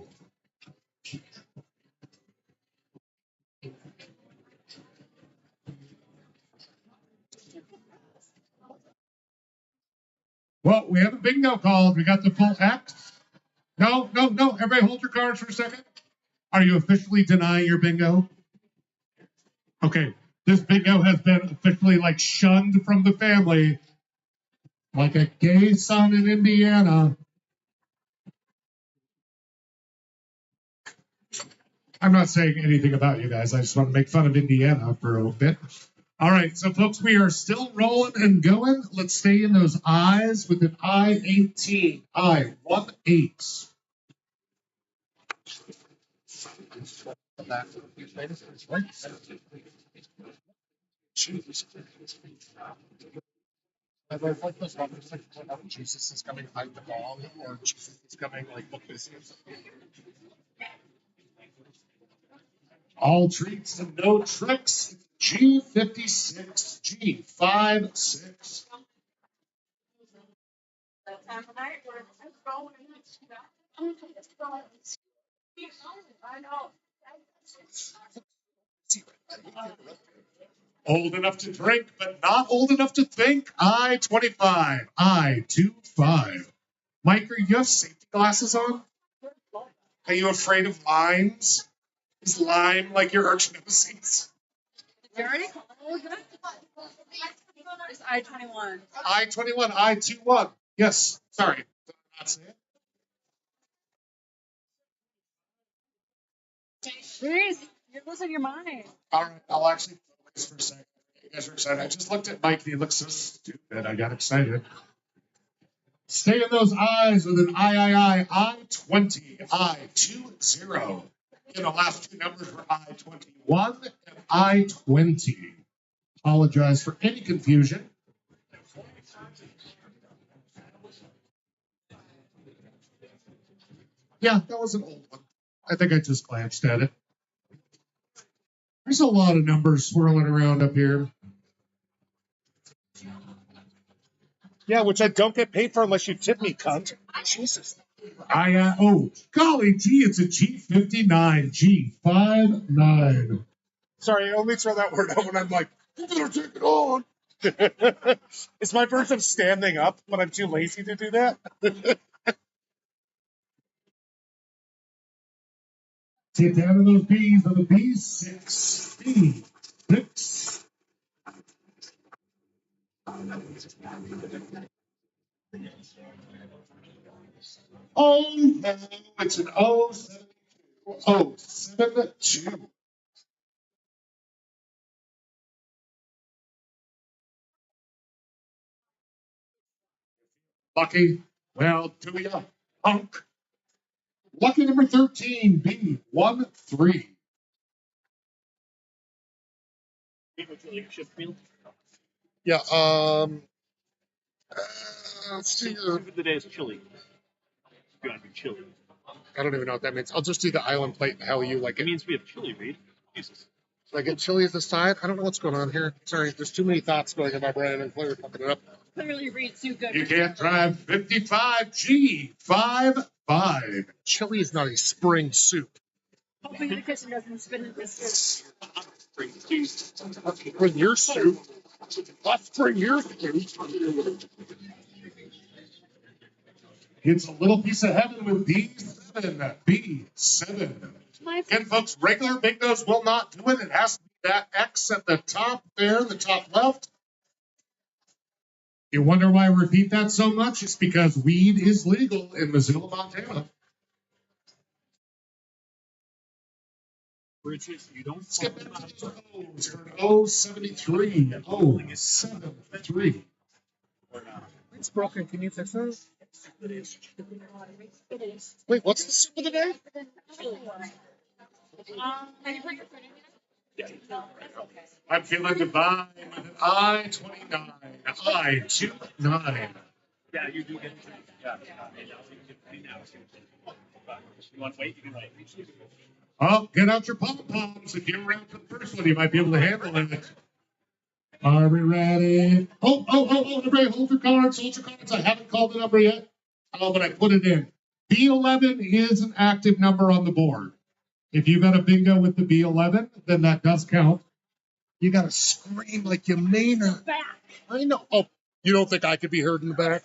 D: Well, we have a bingo called. We got the full X. No. Everybody hold your cards for a second. Are you officially denying your bingo? Okay. This bingo has been officially like shunned from the family. Like a gay son in Indiana. I'm not saying anything about you guys. I just want to make fun of Indiana for a little bit. All right, so folks, we are still rolling and going. Let's stay in those I's with an I-18. I-18.
A: I like those numbers, like Jesus is coming, hide the ball, or Jesus is coming, like book this.
D: All treats and no tricks. G56, G56. Old enough to drink, but not old enough to think. I-25, I-25. Mike, are you have safety glasses on? Are you afraid of limes? Is lime like your arch nemesis?
C: You already closed it? It's I-21.
D: I-21, I-21. Yes, sorry. Did I not say it?
C: Jeez, you're losing your mind.
D: All right, I'll actually focus for a second. You guys are excited. I just looked at Mike and he looks so stupid. I got excited. Stay in those eyes with an I-20, I-20. And the last two numbers were I-21 and I-20. Apologize for any confusion. Yeah, that was an old one. I think I just glanced at it. There's a lot of numbers swirling around up here.
A: Yeah, which I don't get paid for unless you tip me, cunt. Jesus.
D: Golly gee, it's a G59, G59.
A: Sorry, I only throw that word out when I'm like, you better take it on. It's my version of standing up, but I'm too lazy to do that.
D: Get down to those B's on the B6. B6. Oh, no, it's an 072. Lucky. Well, do ya, punk? Lucky number 13, B13.
B: Would you like a shift meal?
A: Yeah. Let's see.
B: Food of the day is chili. If you want to do chili.
A: I don't even know what that means. I'll just do the island plate. How you like
B: It
A: it?
B: means we have chili, Reed. Jesus.
A: So I get chili at the side. I don't know what's going on here. Sorry, there's too many thoughts going in my brain and clearly fucking it up.
C: Clearly reads too good.
D: You can't drive 55G55.
A: Chili is not a spring soup.
C: Hoping the kitchen doesn't spin in this.
A: Bring your soup. Let's bring your soup.
D: It's a little piece of heaven with B7. B7.
C: My
D: Again, folks, regular bingos will not do it. It has to be that X at the top there, the top left. You wonder why I repeat that so much? It's because weed is legal in Missoula, Montana.
B: Bridges, you don't
D: Skip
B: fall
D: it
B: out.
D: to the 073. 073.
A: It's broken. Can you fix it?
B: It is.
A: Wait, what's the soup of the day?
C: Can you put your foot in here?
D: I'm feeling divine with an I-29. I-29.
B: Yeah, you do get to. Yeah. You want to wait? You can wait.
D: Oh, get out your pom-poms. If you're around for the first one, you might be able to handle it. Are we ready? Oh, everybody hold your cards, hold your cards. I haven't called the number yet. Oh, but I put it in. B11 is an active number on the board. If you got a bingo with the B11, then that does count.
A: You gotta scream like you mean it.
C: Back.
A: I know. Oh, you don't think I could be heard in the back?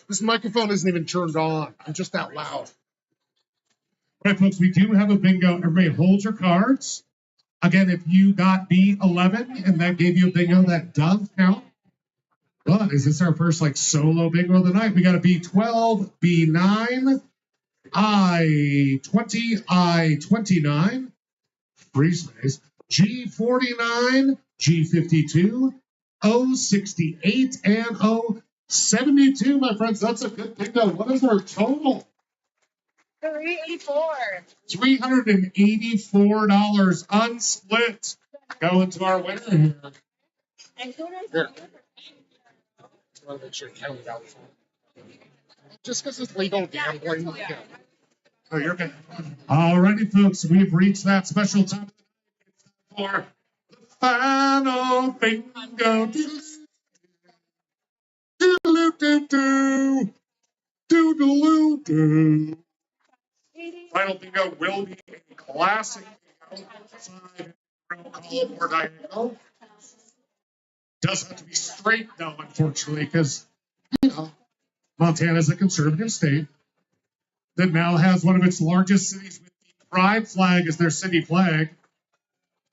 A: This microphone isn't even turned on. I'm just that loud.
D: All right, folks, we do have a bingo. Everybody hold your cards. Again, if you got B11 and that gave you a bingo, that does count. But is this our first like solo bingo of the night? We got a B12, B9, I20, I29, free space, G49, G52, O68, and O72, my friends. That's a good bingo. What is our total?
C: 384.
D: $384 unsplit going to our winner here.
C: And who knows?
A: Here. I want to make sure you count it out. Just because it's legal gambling. Yeah.
D: Oh, you're okay. All righty, folks. We've reached that special time for the final bingo. Do-do-do-do. Do-do-do-do. Final bingo will be a classic bingo. Column or diagonal. Doesn't have to be straight, though, unfortunately, because, you know, Montana is a conservative state that now has one of its largest cities with the pride flag as their city flag.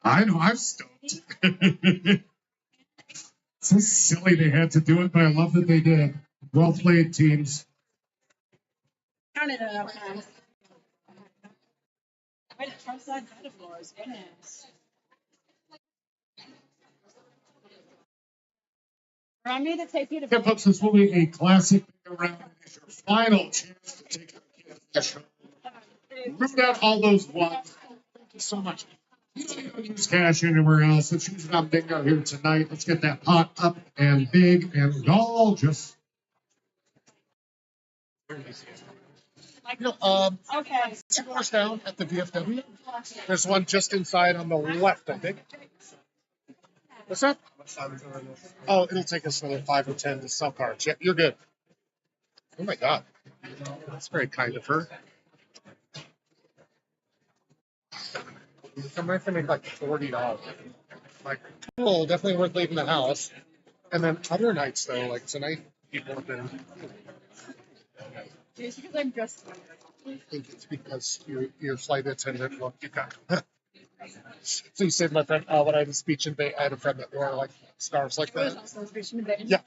D: I know, I'm stoked. So silly they had to do it, but I love that they did. Well played, teams.
C: Counted it up, guys. Wait, trust that metaphors. Goodness. Remind me to take you to.
D: Yeah, folks, this will be a classic round. It's your final chance to take the cash. Root out all those ones. Thank you so much. You don't use cash anywhere else. Let's use it on bingo here tonight. Let's get that pot up and big and gorgeous.
C: Okay.
A: 2 doors down at the VFW. There's one just inside on the left, I think. What's that? Oh, it'll take us another 5 or 10 to sell cards. Yeah, you're good. Oh my God. That's very kind of her. I might have to make like $40. Like, cool, definitely worth leaving the house. And then other nights though, like tonight, people have been.
C: Just because I'm dressed.
A: I think it's because your flight attendant look you got. So you saved my friend. When I had a speech and I had a friend that wore like scarves like
C: I was
A: that.
C: also speaking to
A: Yeah.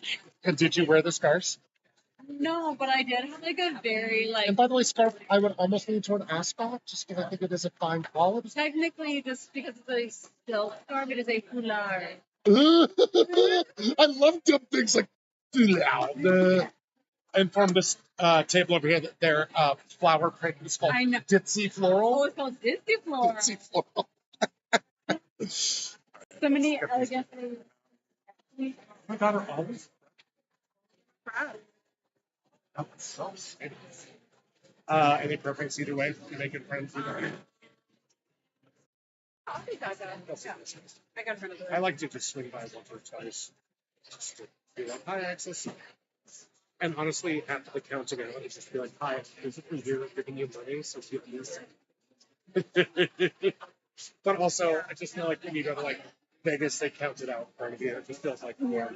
A: And did you wear the scarves?
C: No, but I did have like a very like
A: And by the way, Scarf, I would almost lean toward ascot just because I think it is a fine quality.
C: technically just because it's a silk scarf, it is a foulard.
A: I love dumb things like and from this table over here that their flower print is called
C: I know.
A: Ditzy
C: Oh,
A: Floral.
C: it's called Disney Floor.
A: Ditzy Floral.
C: So many elegant things.
A: My daughter always. That was so sweet. Any preference either way? You making friends either way?
E: I think I got it. Yeah. I got rid of
A: I like to just swing by once or twice. Just to be like, hi, Access. And honestly, after the counting out, it's just be like, hi, physically here giving you money, so give this. But also, I just feel like when you go to like Vegas, they count it out for you. It just feels like more.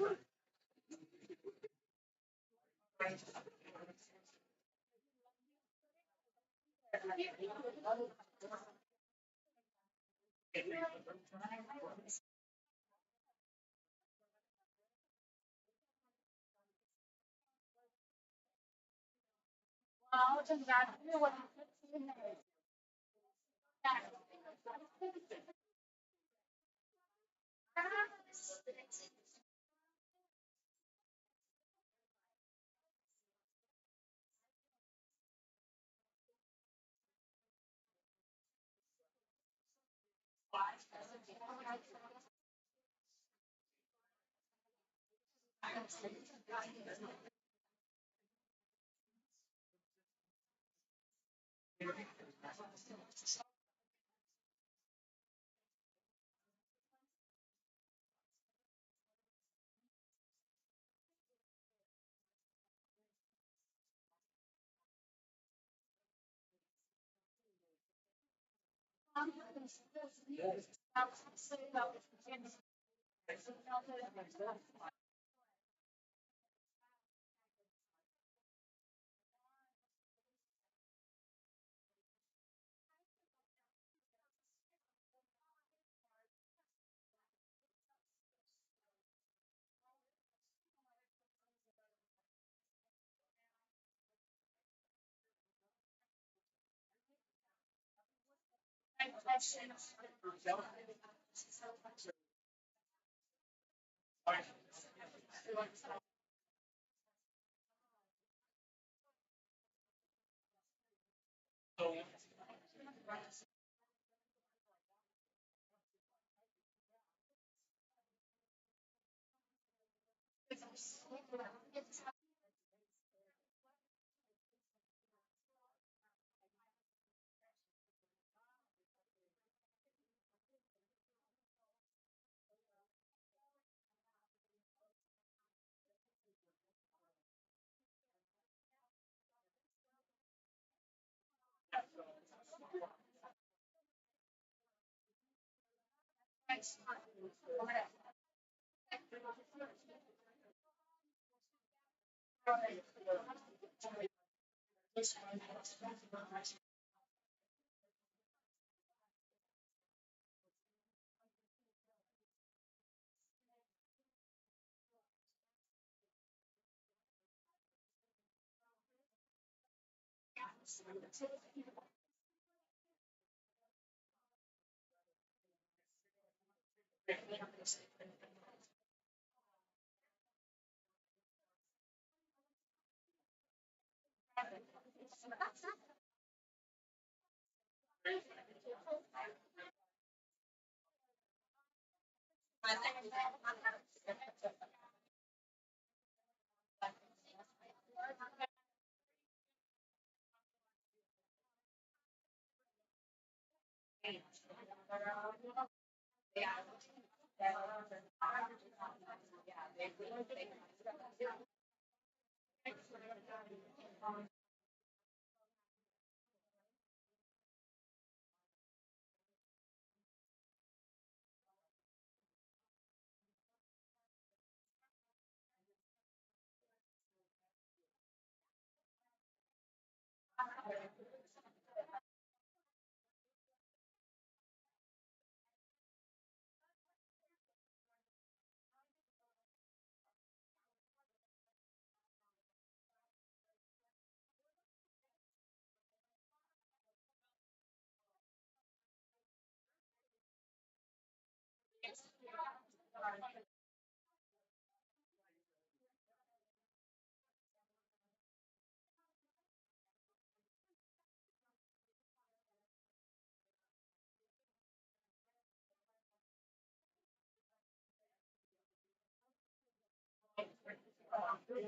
A: Right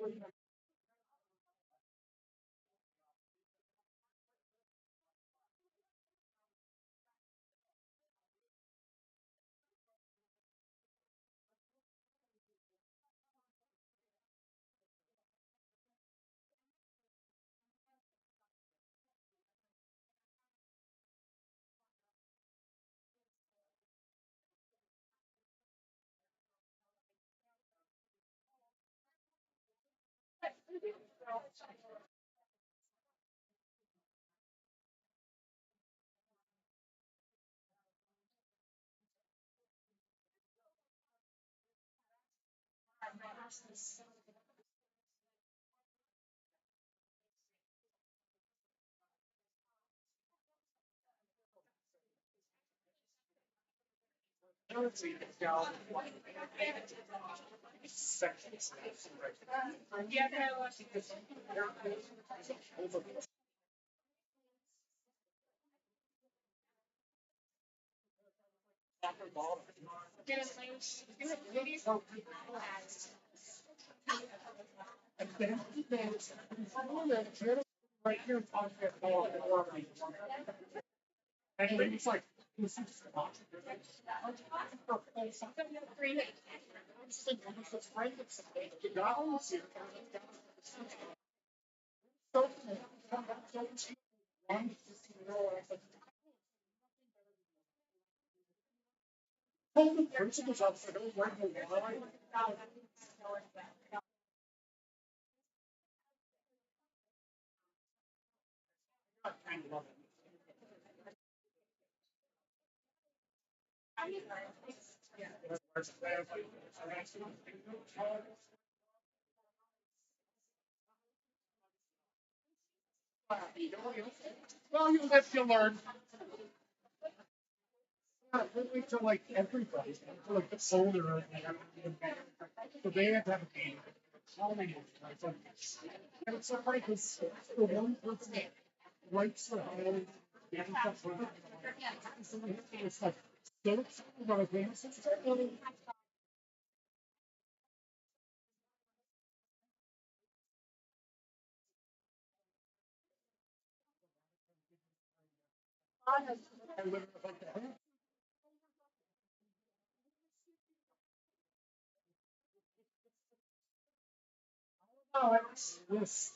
A: here, and it's like, this is principles of well, you live, you learn. Really to like everybody, to like the soldier, so they have to have a game. And it's so funny because the one person that writes the whole it's like, don't about games. Oh, it's this.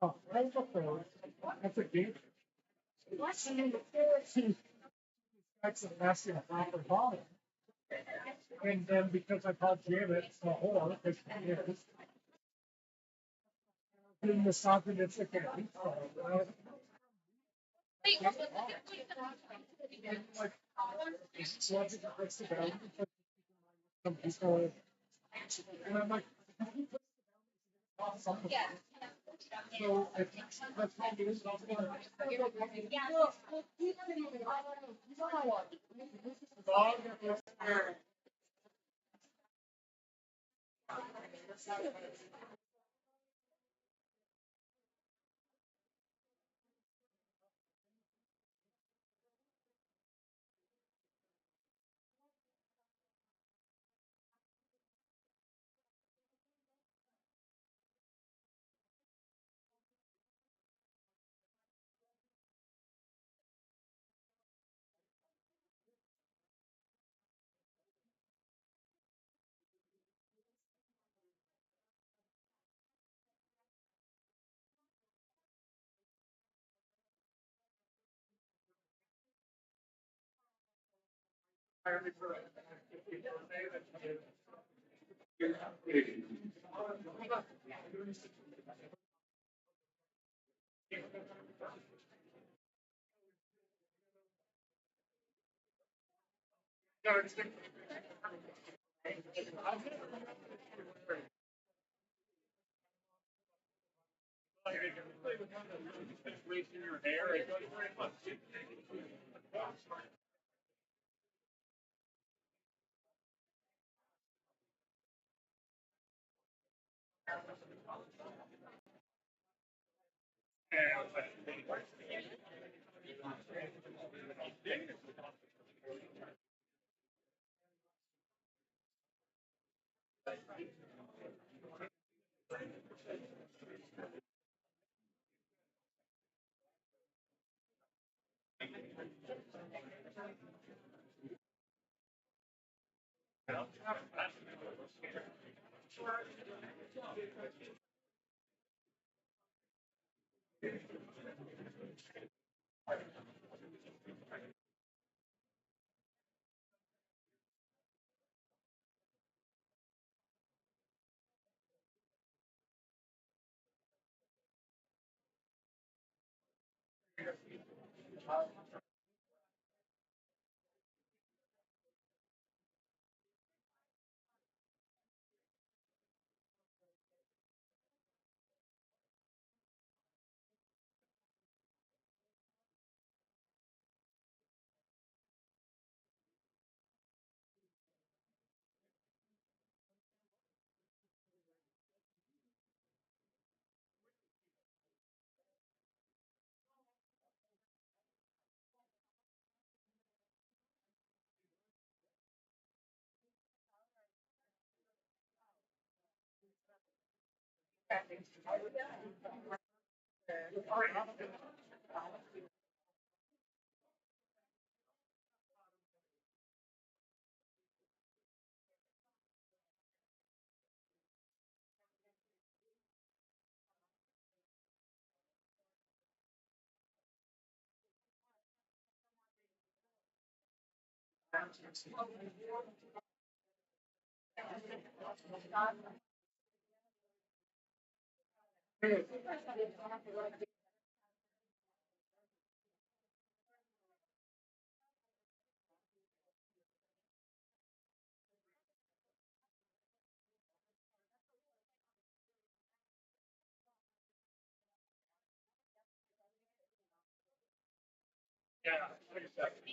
A: Oh, that's a game. That's a massive proper bottom. And then because I called Janet a whore, because she is being misogynistic and like, slugs and breaks the boundaries. Some people, and I'm like, something. So I think that's what it is. Wasting your hair.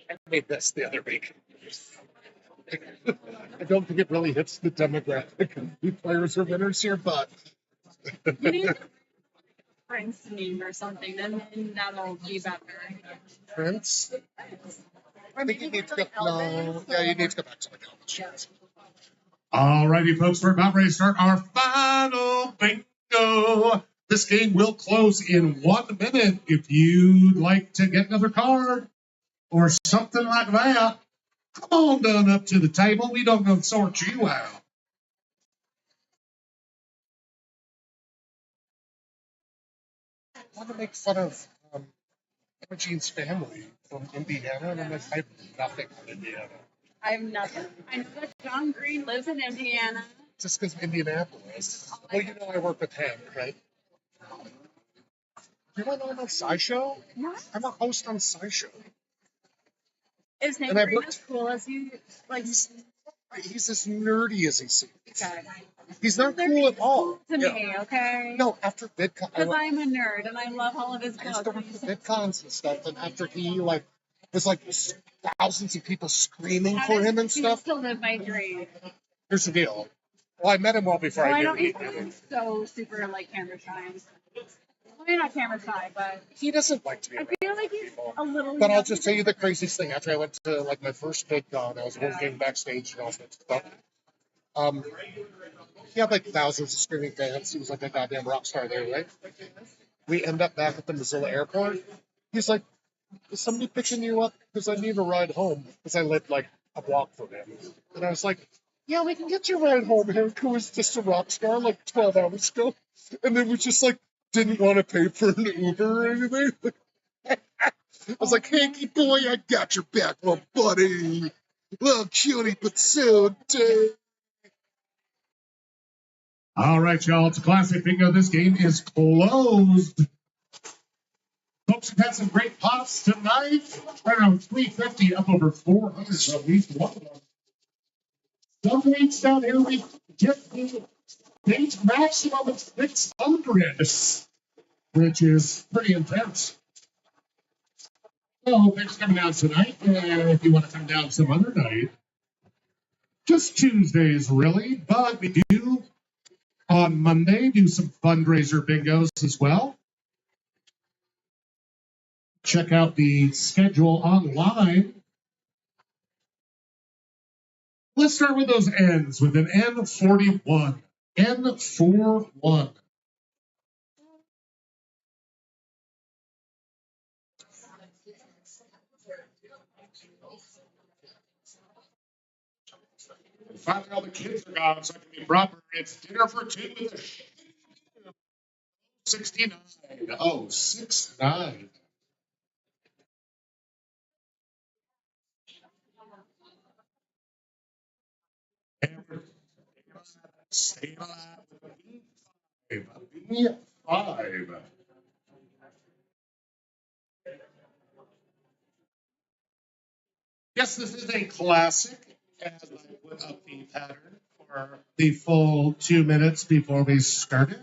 A: I made this the other week. I don't think it really hits the demographic of who players are winners here, but
C: You need Prince name or something, and then that'll be better.
A: Prince. I think you need to go. No, yeah, you need to go back to the Elvis.
D: All righty, folks, we're about ready to start our final bingo. This game will close in 1 minute. If you'd like to get another card or something like that, come on down up to the table. We don't know to sort you out.
A: I want to make fun of Imogene's family from Indiana, and I'm like, I have nothing on Indiana.
C: I have nothing. I know that John Green lives in Indiana.
A: Just because of Indianapolis. Well, you know, I work with Hank, right? You want to know about SciShow?
C: No.
A: I'm a host on SciShow.
C: Is Hank
A: And I
C: Green
A: worked-
C: as cool as you like?
A: He's as nerdy as he seems.
C: Okay.
A: He's not cool at all.
C: To
A: Yeah.
C: me, okay?
A: No, after VidCon,
C: Because I'm a nerd and I love all of his
A: I used to work
C: books.
A: for VidCons and stuff, and after he was like thousands of people screaming for him and stuff.
C: Still live my dream.
A: Here's the deal. Well, I met him well before
C: Well, I
A: I
C: don't
A: knew
C: think
A: him.
C: he's so super like camera shy. Well, you're not camera shy, but
A: He doesn't like to be
C: I
A: around
C: feel like he's
A: people.
C: a little.
A: But I'll just tell you the craziest thing. After I went to like my first VidCon, I was working backstage and all that stuff. He had like thousands of screaming fans. He was like a goddamn rock star there, right? We end up back at the Missoula airport. He's like, "Is somebody picking you up? Because I need a ride home." Because I lived like a block from him. And I was like, "Yeah, we can get you a ride home." Hank, who was just a rock star like 12 hours ago. And then we just like didn't want to pay for an Uber or anything. I was like, "Hanky boy, I got your back, little buddy. Little cutie patootie."
D: All right, y'all. It's a classic bingo. This game is closed. Folks have had some great pots tonight. Right around 350, up over 400 at least one of them. Some weeks down here we get the state maximum of 600, which is pretty intense. So thanks for coming down tonight. If you want to come down some other night, just Tuesdays really, but we do on Monday do some fundraiser bingos as well. check out the schedule online. Let's start with those N's with an N41. N41. Finally, all the kids are gone, so I can be proper. It's dinner for two with a 69. Oh, 69. And we're staying alive with a B5. A B5. Yes, this is a classic, as I put up the pattern for the full 2 minutes before we started.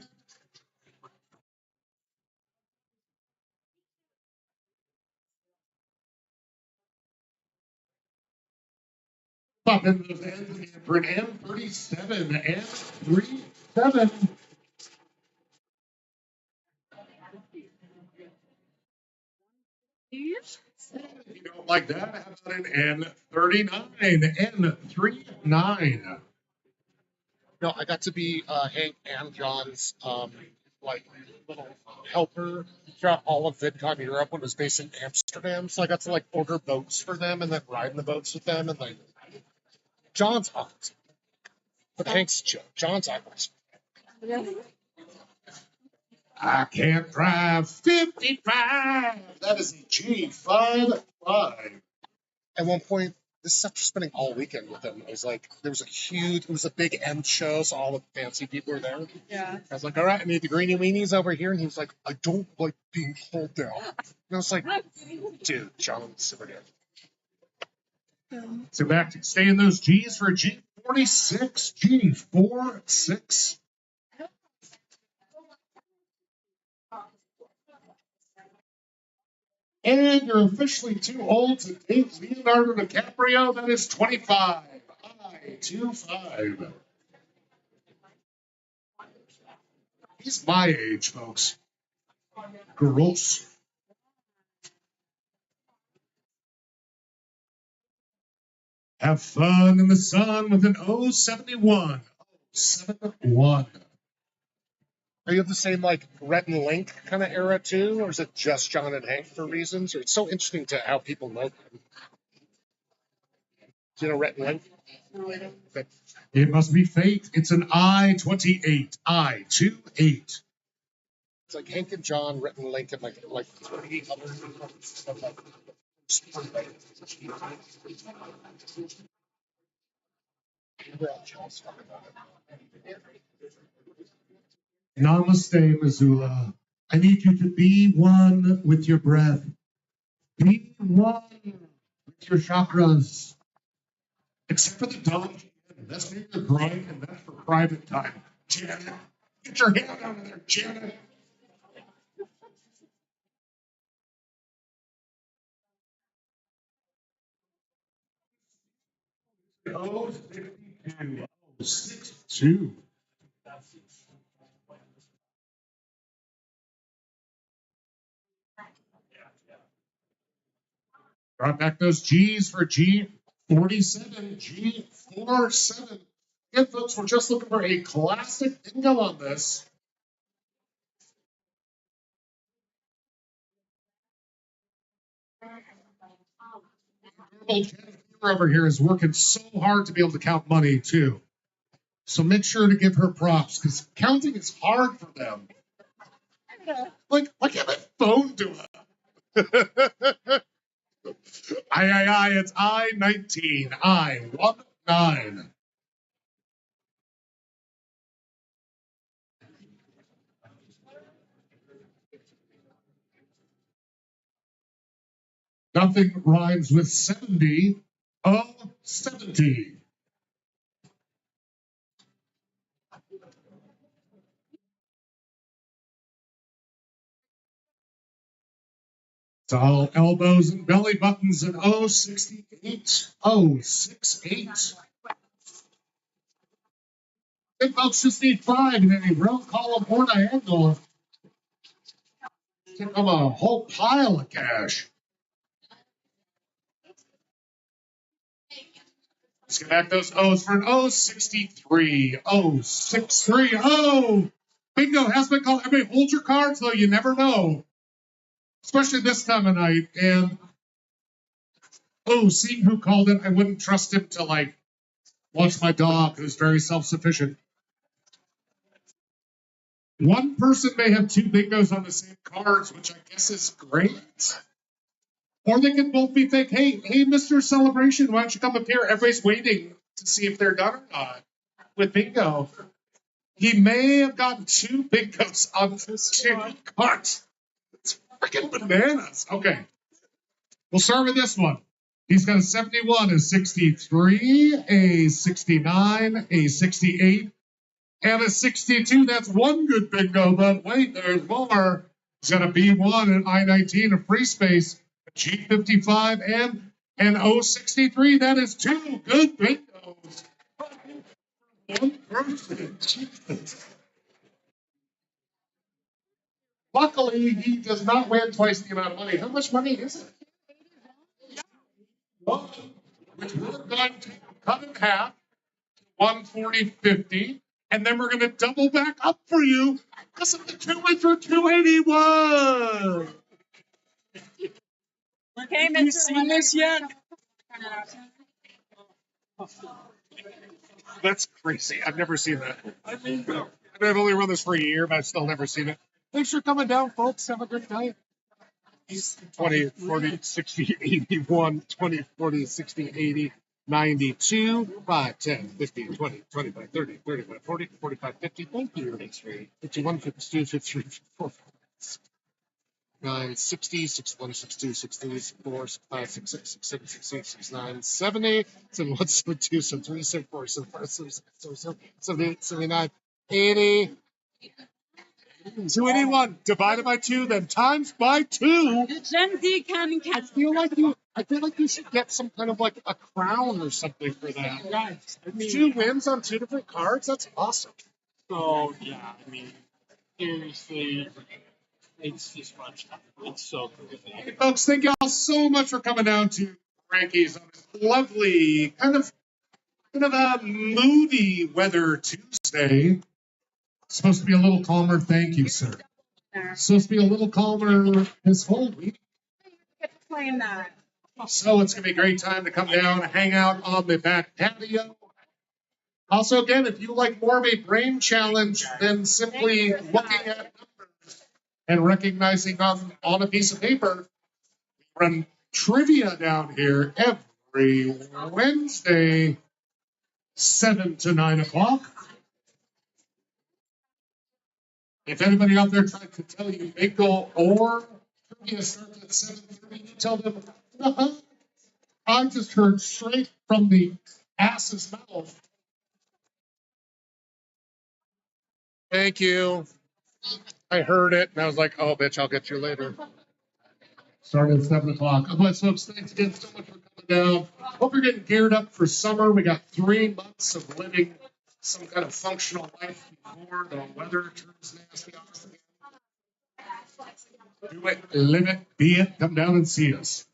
D: Pop in those ends again for an M37 and 37. If you don't like that, how about an N39? N39.
A: No, I got to be Hank and John's like little helper throughout all of VidCon Europe when it was based in Amsterdam. So I got to like order boats for them and then ride in the boats with them, and like John's awesome. But Hank's John's awesome.
D: I can't drive 55. That is a G55.
A: At one point, this is after spending all weekend with him. It was like it was a big end show, so all the fancy people were there.
C: Yeah.
A: I was like, all right, I need the greenie weenies over here, and he was like, I don't like being pulled down. And I was like, dude, John's super good.
D: So back to stay in those G's for G46. G46. And you're officially too old to date Leonardo DiCaprio. That is 25. I-25. He's my age, folks. Gross. Have fun in the sun with an 071. 071.
A: Are you of the same like Rhett and Link kind of era too, or is it just John and Hank for reasons? Or it's so interesting to how people know them. Do you know Rhett and Link? But
D: It must be fate. It's an I-28. I-28.
A: it's like Hank and John, Rhett and Link, and like 30 other of like. We're all jealous fuck about it.
D: Namaste, Missoula. I need you to be one with your breath. Be one with your chakras. Except for the dog. That's maybe the grind, and that's for private time. Janet, get your hand out of there, Janet. Oh, 62. Oh, 62. Brought back those G's for G47, G47. Again, folks, we're just looking for a classic bingo on this. Over here is working so hard to be able to count money too. So make sure to give her props because counting is hard for them. Like, why can't my phone do it? I, it's I-19, I-19. Nothing rhymes with 70. Oh, 70. It's all elbows and belly buttons and 068. 068. Big folks just need 5 in any row column or diagonal. Took home a whole pile of cash. Let's get back those O's for an 063. 063. Oh! Bingo has been called. Everybody hold your cards, though. You never know. Especially this time of night. And, seeing who called it, I wouldn't trust him to, watch my dog, who's very self-sufficient. One person may have two bingos on the same cards, which I guess is great. Or they could both be fake. Hey, Mr. Celebration, why don't you come up here? Everybody's waiting to see if they're done or not with bingo. He may have gotten two bingos on his two cards. It's freaking bananas. Okay. We'll start with this one. He's got a 71, a 63, a 69, a 68, and a 62. That's one good bingo, but wait, there's more. He's got a B1, an I-19, a free space, a G55, and an 063. That is two good bingos. One person. Jesus. Luckily, he does not win twice the amount of money. How much money is it? One, which we're going to cut in half, 140.50, and then we're going to double back up for you. Listen, the two wins for 281.
F: Okay, Mr. You seen this yet?
A: That's crazy. I've never seen that. I've only run this for a year, but I've still never seen it. Thanks for coming down, folks. Have a good night. 20, 40, 60, 81, 20, 40, 60, 80, 92, 5, 10, 15, 20, 25, 30, 35, 40, 45, 50. Thank you. 51, 52, 53, 54, 9, 60, 61, 62, 63, 64, 65, 66, 67, 68, 69, 70, 71, 72, 73, 74, 75, 76, 77, 78, 79, 80. 281 divided by 2, then times by 2.
F: Gen Z can
A: I feel like you should get some kind of like a crown or something for that.
B: Right. I mean,
A: 2 wins on 2 different cards. That's awesome.
B: so yeah, I mean, seriously, it's just much. It's so good.
D: Hey, folks, thank y'all so much for coming down to Frankie's on this lovely, kind of a moody weather Tuesday. Supposed to be a little calmer. Thank you, sir. Supposed to be a little calmer this whole week.
F: playing that.
D: So it's going to be a great time to come down and hang out on the back patio. Also, again, if you like more of a brain challenge than simply looking at numbers and recognizing them on a piece of paper, we run trivia down here every Wednesday, 7 to 9 o'clock. If anybody out there tries to tell you bingo or trivia starts at 7:30, you tell them, I just heard straight from the ass's mouth.
A: Thank you. I heard it and I was like, oh, bitch, I'll get you later.
D: Started at 7 o'clock. Otherwise, folks, thanks again so much for coming down. Hope you're getting geared up for summer. We got 3 months of living some kind of functional life before the weather turns nasty on us again. Do it, live it, be it. Come down and see us.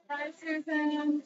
C: Hi, Susan.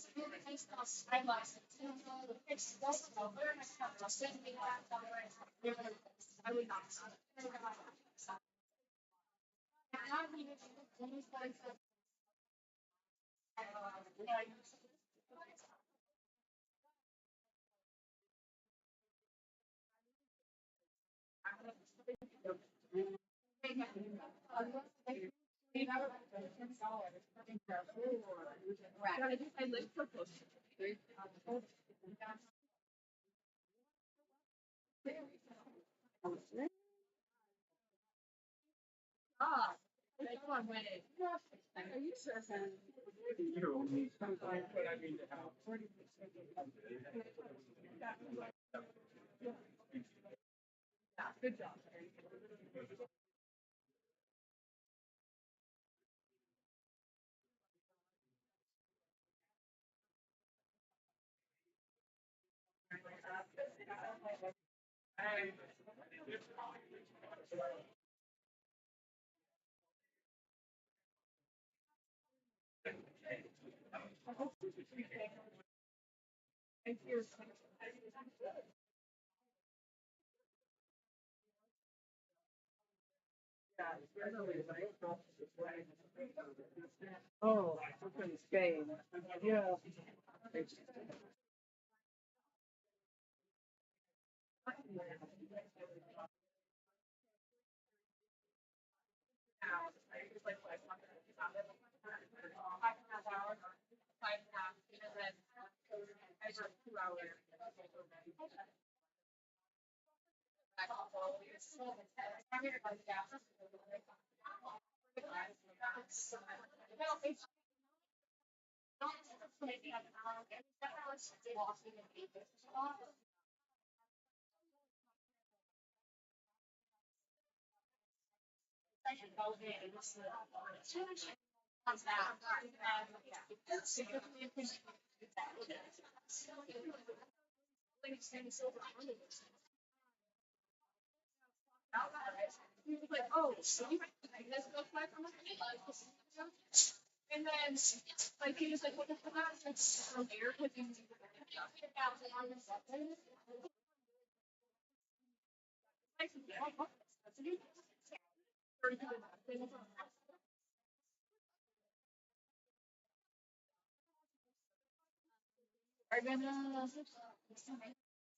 F: Oh, okay, Spain. Yeah.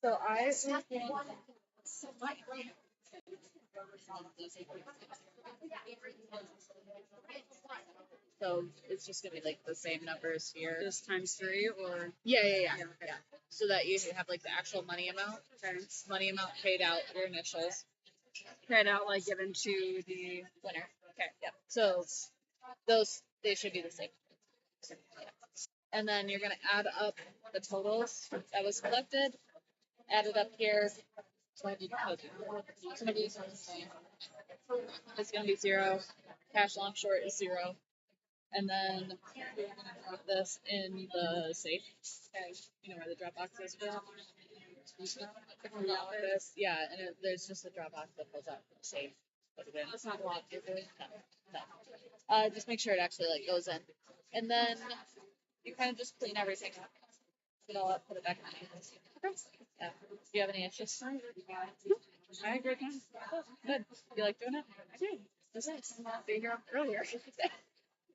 F: So I
G: So it's just gonna be like the same numbers here.
F: just times 3 or
G: Yeah. So that you have like the actual money amount. Money amount paid out, your initials,
F: paid out like given to the
G: winner. Okay, yep. So those, they should be the same. And then you're gonna add up the totals that was collected, add it up here. It's gonna be 0. Cash long short is 0. And then we're gonna drop this in the safe. Okay. You know where the drop box is for that? This, yeah, and there's just a drop box that pulls out from the safe. Put it in.
F: That's not locked, is it?
G: No. Just make sure it actually like goes in. And then you kind of just clean everything up. Put it all up, put it back in. Yeah. Do you have any issues?
F: I agree.
G: Good. You like doing it?
F: I did.
G: This is.
F: Be here earlier.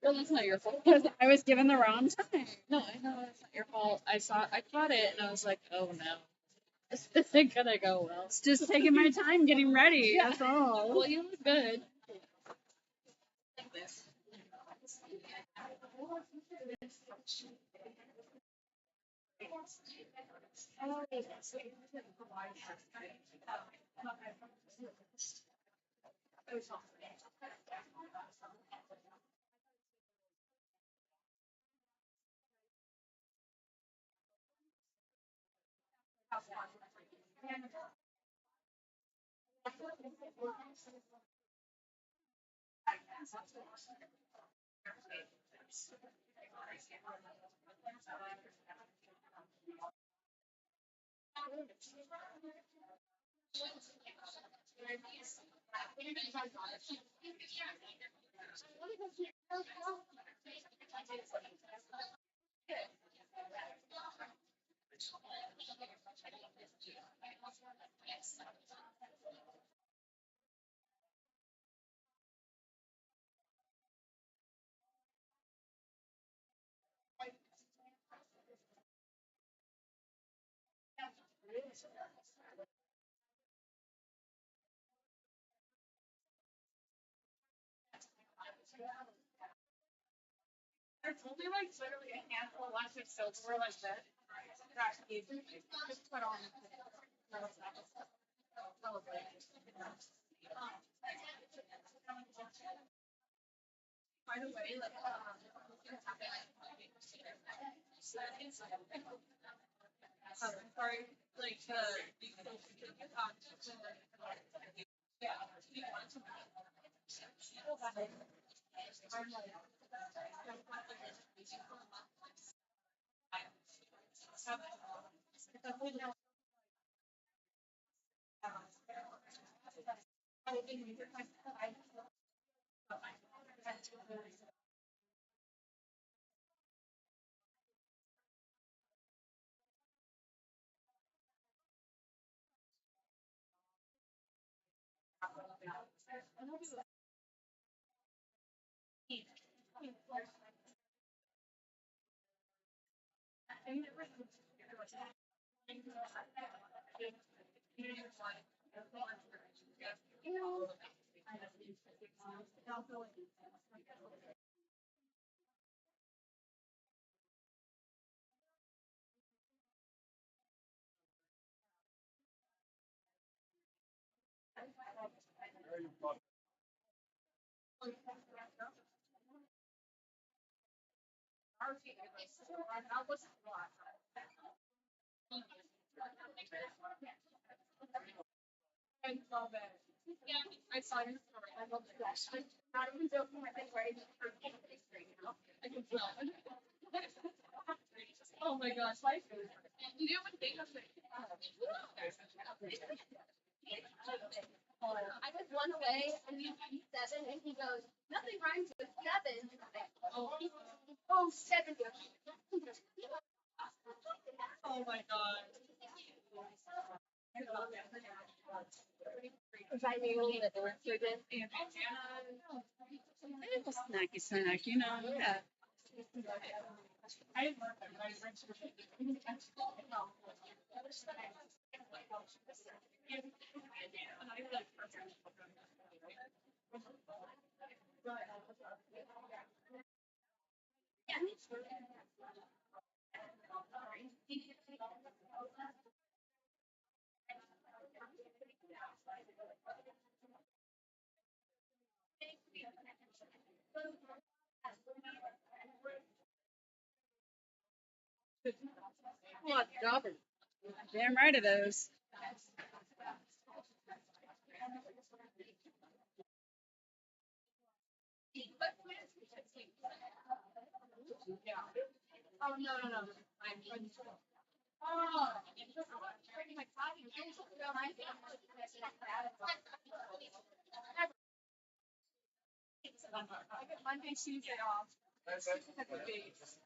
G: Well, that's not your fault.
F: Because I was given the wrong time.
G: No, I know it's not your fault. I caught it and I was like, oh no. This isn't gonna go well.
F: It's just taking my time getting ready.
G: Yeah.
F: That's all.
G: Well, you look good. Like this.
F: There's only like literally a handful left of silverware like that. That you just put on. By the way, like, sorry, like, yeah. I love it. Yeah, I saw your story. I love it. Not even joking. I think right now. I can feel it. Oh my gosh, life is. You know what they have to. I was one away and he's 7 and he goes, nothing rhymes with 7. Oh, 7. Oh my god. Was I really the door surgeon? It was snacky snack, you know. Yeah. I love What government? Damn right it is. Yeah. Oh no no no. I'm oh, my I get Monday, Tuesday off. At the base.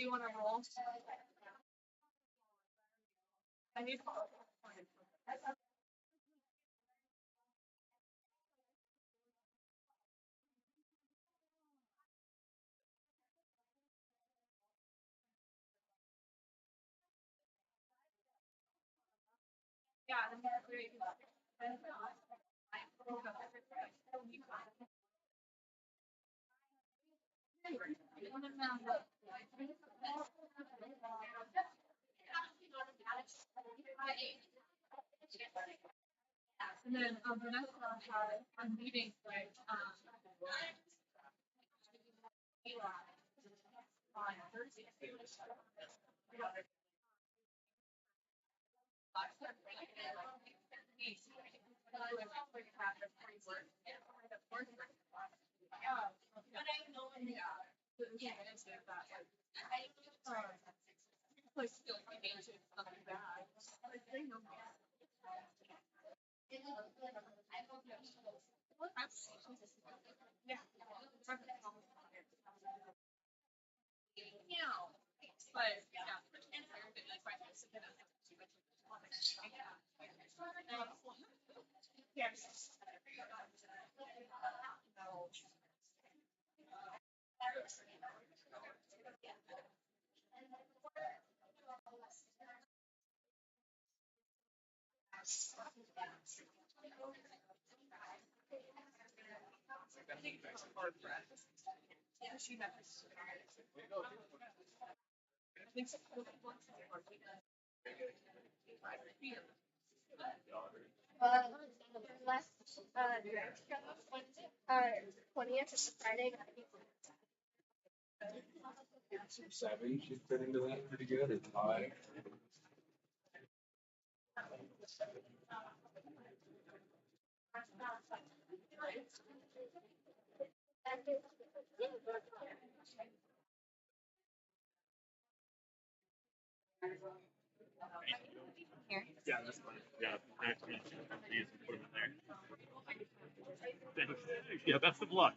F: Do you want to roll? I need. Yeah. And then Vanessa had a meeting with Last, 20th is Friday.
H: Savvy, she's fit into that pretty good. It's high.
B: Yeah, that's fine. Yeah, actually, you can put them in there. Yeah, best of luck.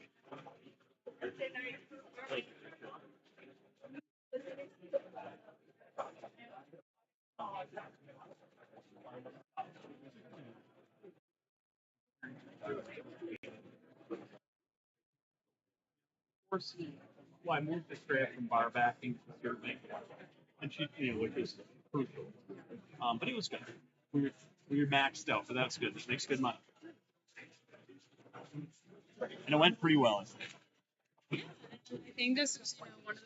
B: Well, I moved the strap from bar backing to serving, and she, which is crucial. But it was good. We were maxed out, but that's good. This makes good money, and it went pretty well.
I: I think this was one of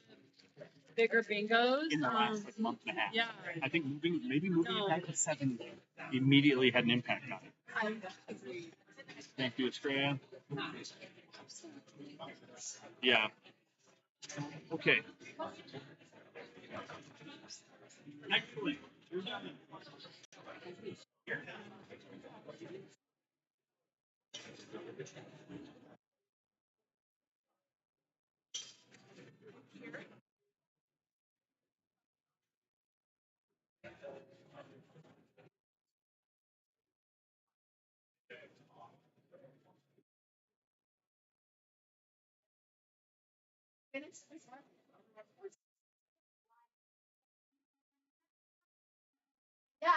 I: the bigger bingos.
B: In the last like, month and a half.
I: Yeah.
B: I think moving it back to 7 immediately had an impact on it.
I: I agree.
B: Thank you, Australia. Yeah. Okay. Excellent. You're done.
F: Yeah, I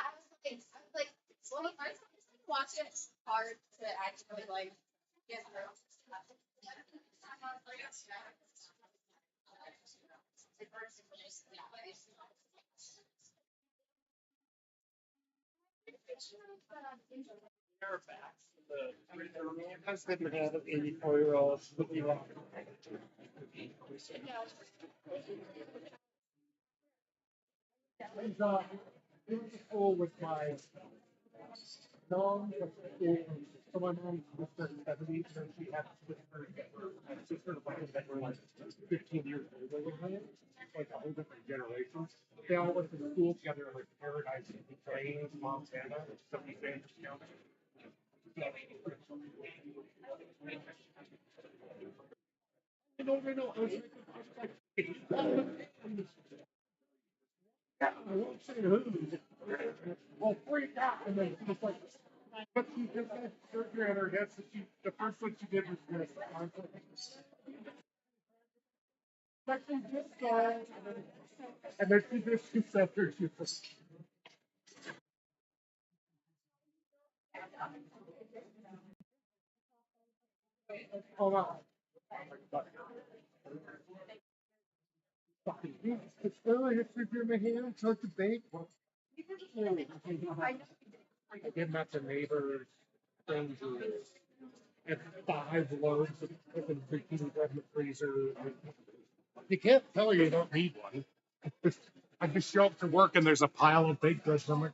F: was like, well, the first time I watched it, it's hard to actually like get through.
A: Husband had an 84-year-old looking like he was at school with my mom. So my mom was in her 70s, and she had a sister that were like 15 years older than her, like a whole different generation. They all went to school together in like Paradise Plains, Montana, so we Sanders County. I know. I was I won't say who. Well, freaked out, and then just like, but she just had surgery on her head, so the first one she did was this. But she just and then she said her, she was. Hold on. Fucking it's really history of my hand, so it's a bake. I give them to neighbors, strangers, and 5 loads of fucking zucchini bread in the freezer. You can't tell you don't need one. I just show up to work and there's a pile of baked goods. I'm like,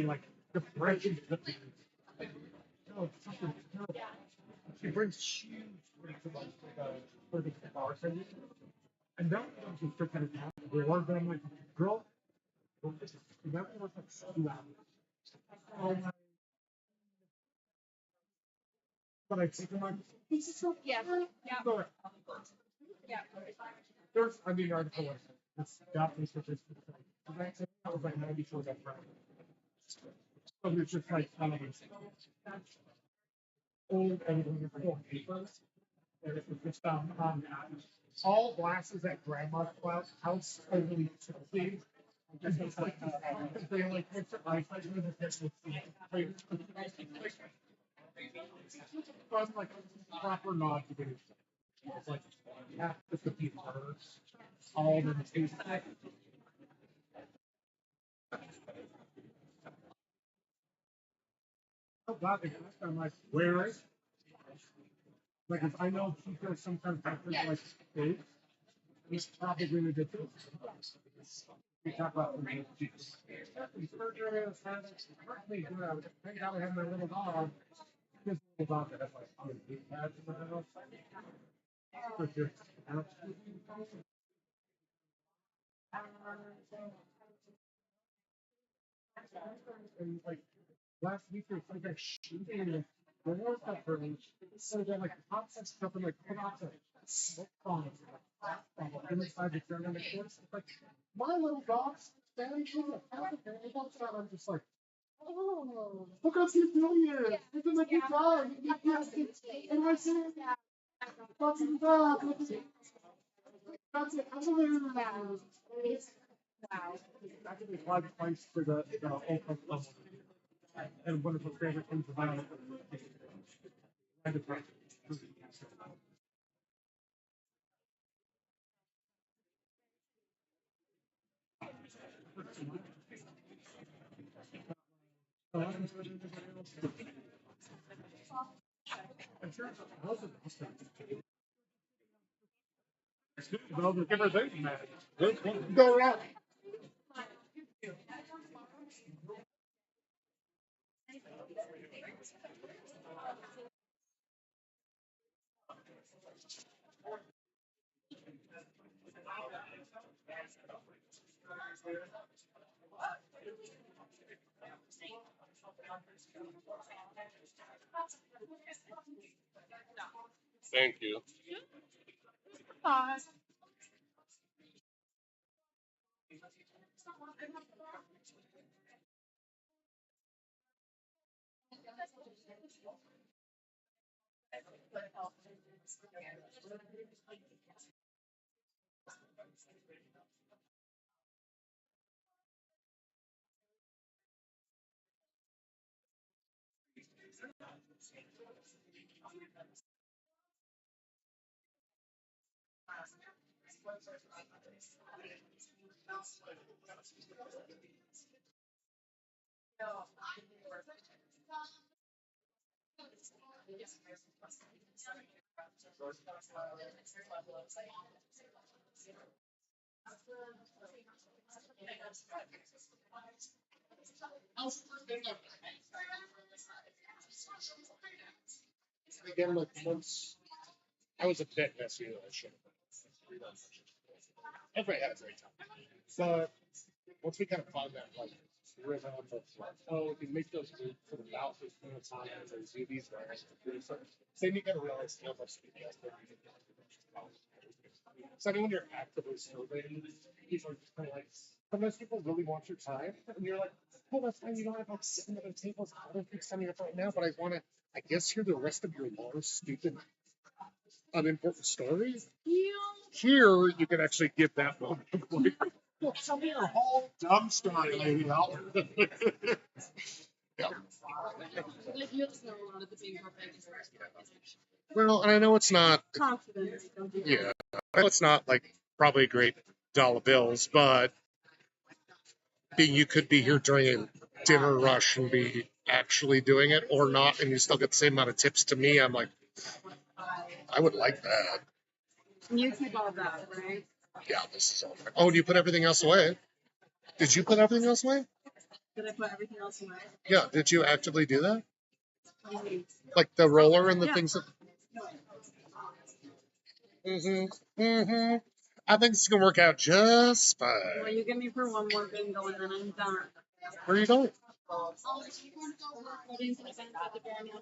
A: like the fresh. Oh, something terrible. She brings huge for the bar service. And that was just for kind of the one that I'm like, girl, that was like 2 hours. Oh my. But I take them like, this is so
F: Yeah.
A: so,
F: Yeah.
A: there's, I mean, article like this Japanese statistics. I was like 94 that Friday. So it's just like, old everything is old papers. And it was just all glasses at grandma's house are really filthy. Because it's like, they like mix it like with the piss with the I'm like proper nod to do. It's like half the 50 birds, all of them taste like. Oh God, I'm like, where is? Like, if I know she feels some kind of factor like steak, he's probably ridiculous. We talk about the juice. Thank God I have my little dog. This little dog that has like 100 cats in the house. But just absolutely. And like last week, there's like a shooting the World Cup range. So they're like hot stuff and like put out the smoke bombs inside the tournament course. It's like my little dog's standing in the path and it comes out. I'm just like, oh, look how he's doing it. Look at my good dog. And I said, that's the dog. That's it. Wow. I think it's why the place for the open level. And one of the favorite things about it. Go around.
D: Thank you.
A: Again, like once I was a bit messy, I should have. Everybody had a great time. But once we kind of found that like rhythm of like, oh, we can make those moves for the mouth is kind of time and do these guys. Then you gotta realize how much CPS they're using. So I mean, when you're actively surveying, people are just kind of like, sometimes people really want your time, and you're like, well, that's fine. You don't have like 7 other tables. I don't think setting up right now, but I want to, I guess, hear the rest of your long, stupid, unimportant story. Here, you can actually give that moment. Well, tell me your whole dumb story, lady. Yeah.
I: Like you just know a lot of the big things.
A: Well, and I know it's not.
I: Confidence.
A: Yeah, I know it's not like probably a great dollar bills, but being you could be here during a dinner rush and be actually doing it or not, and you still get the same amount of tips to me. I'm like, I would like that.
I: You keep all that, right?
A: Yeah, this is all. Oh, and you put everything else away? Did you put everything else away?
I: Did I put everything else away?
A: Yeah, did you actively do that? Like the roller and the
I: Yeah.
A: things that. I think it's gonna work out just
I: Well,
A: fine.
I: you get me for one more bingo and then I'm done.
A: Where are you going?
C: I'll let you go over recordings and events at the very end.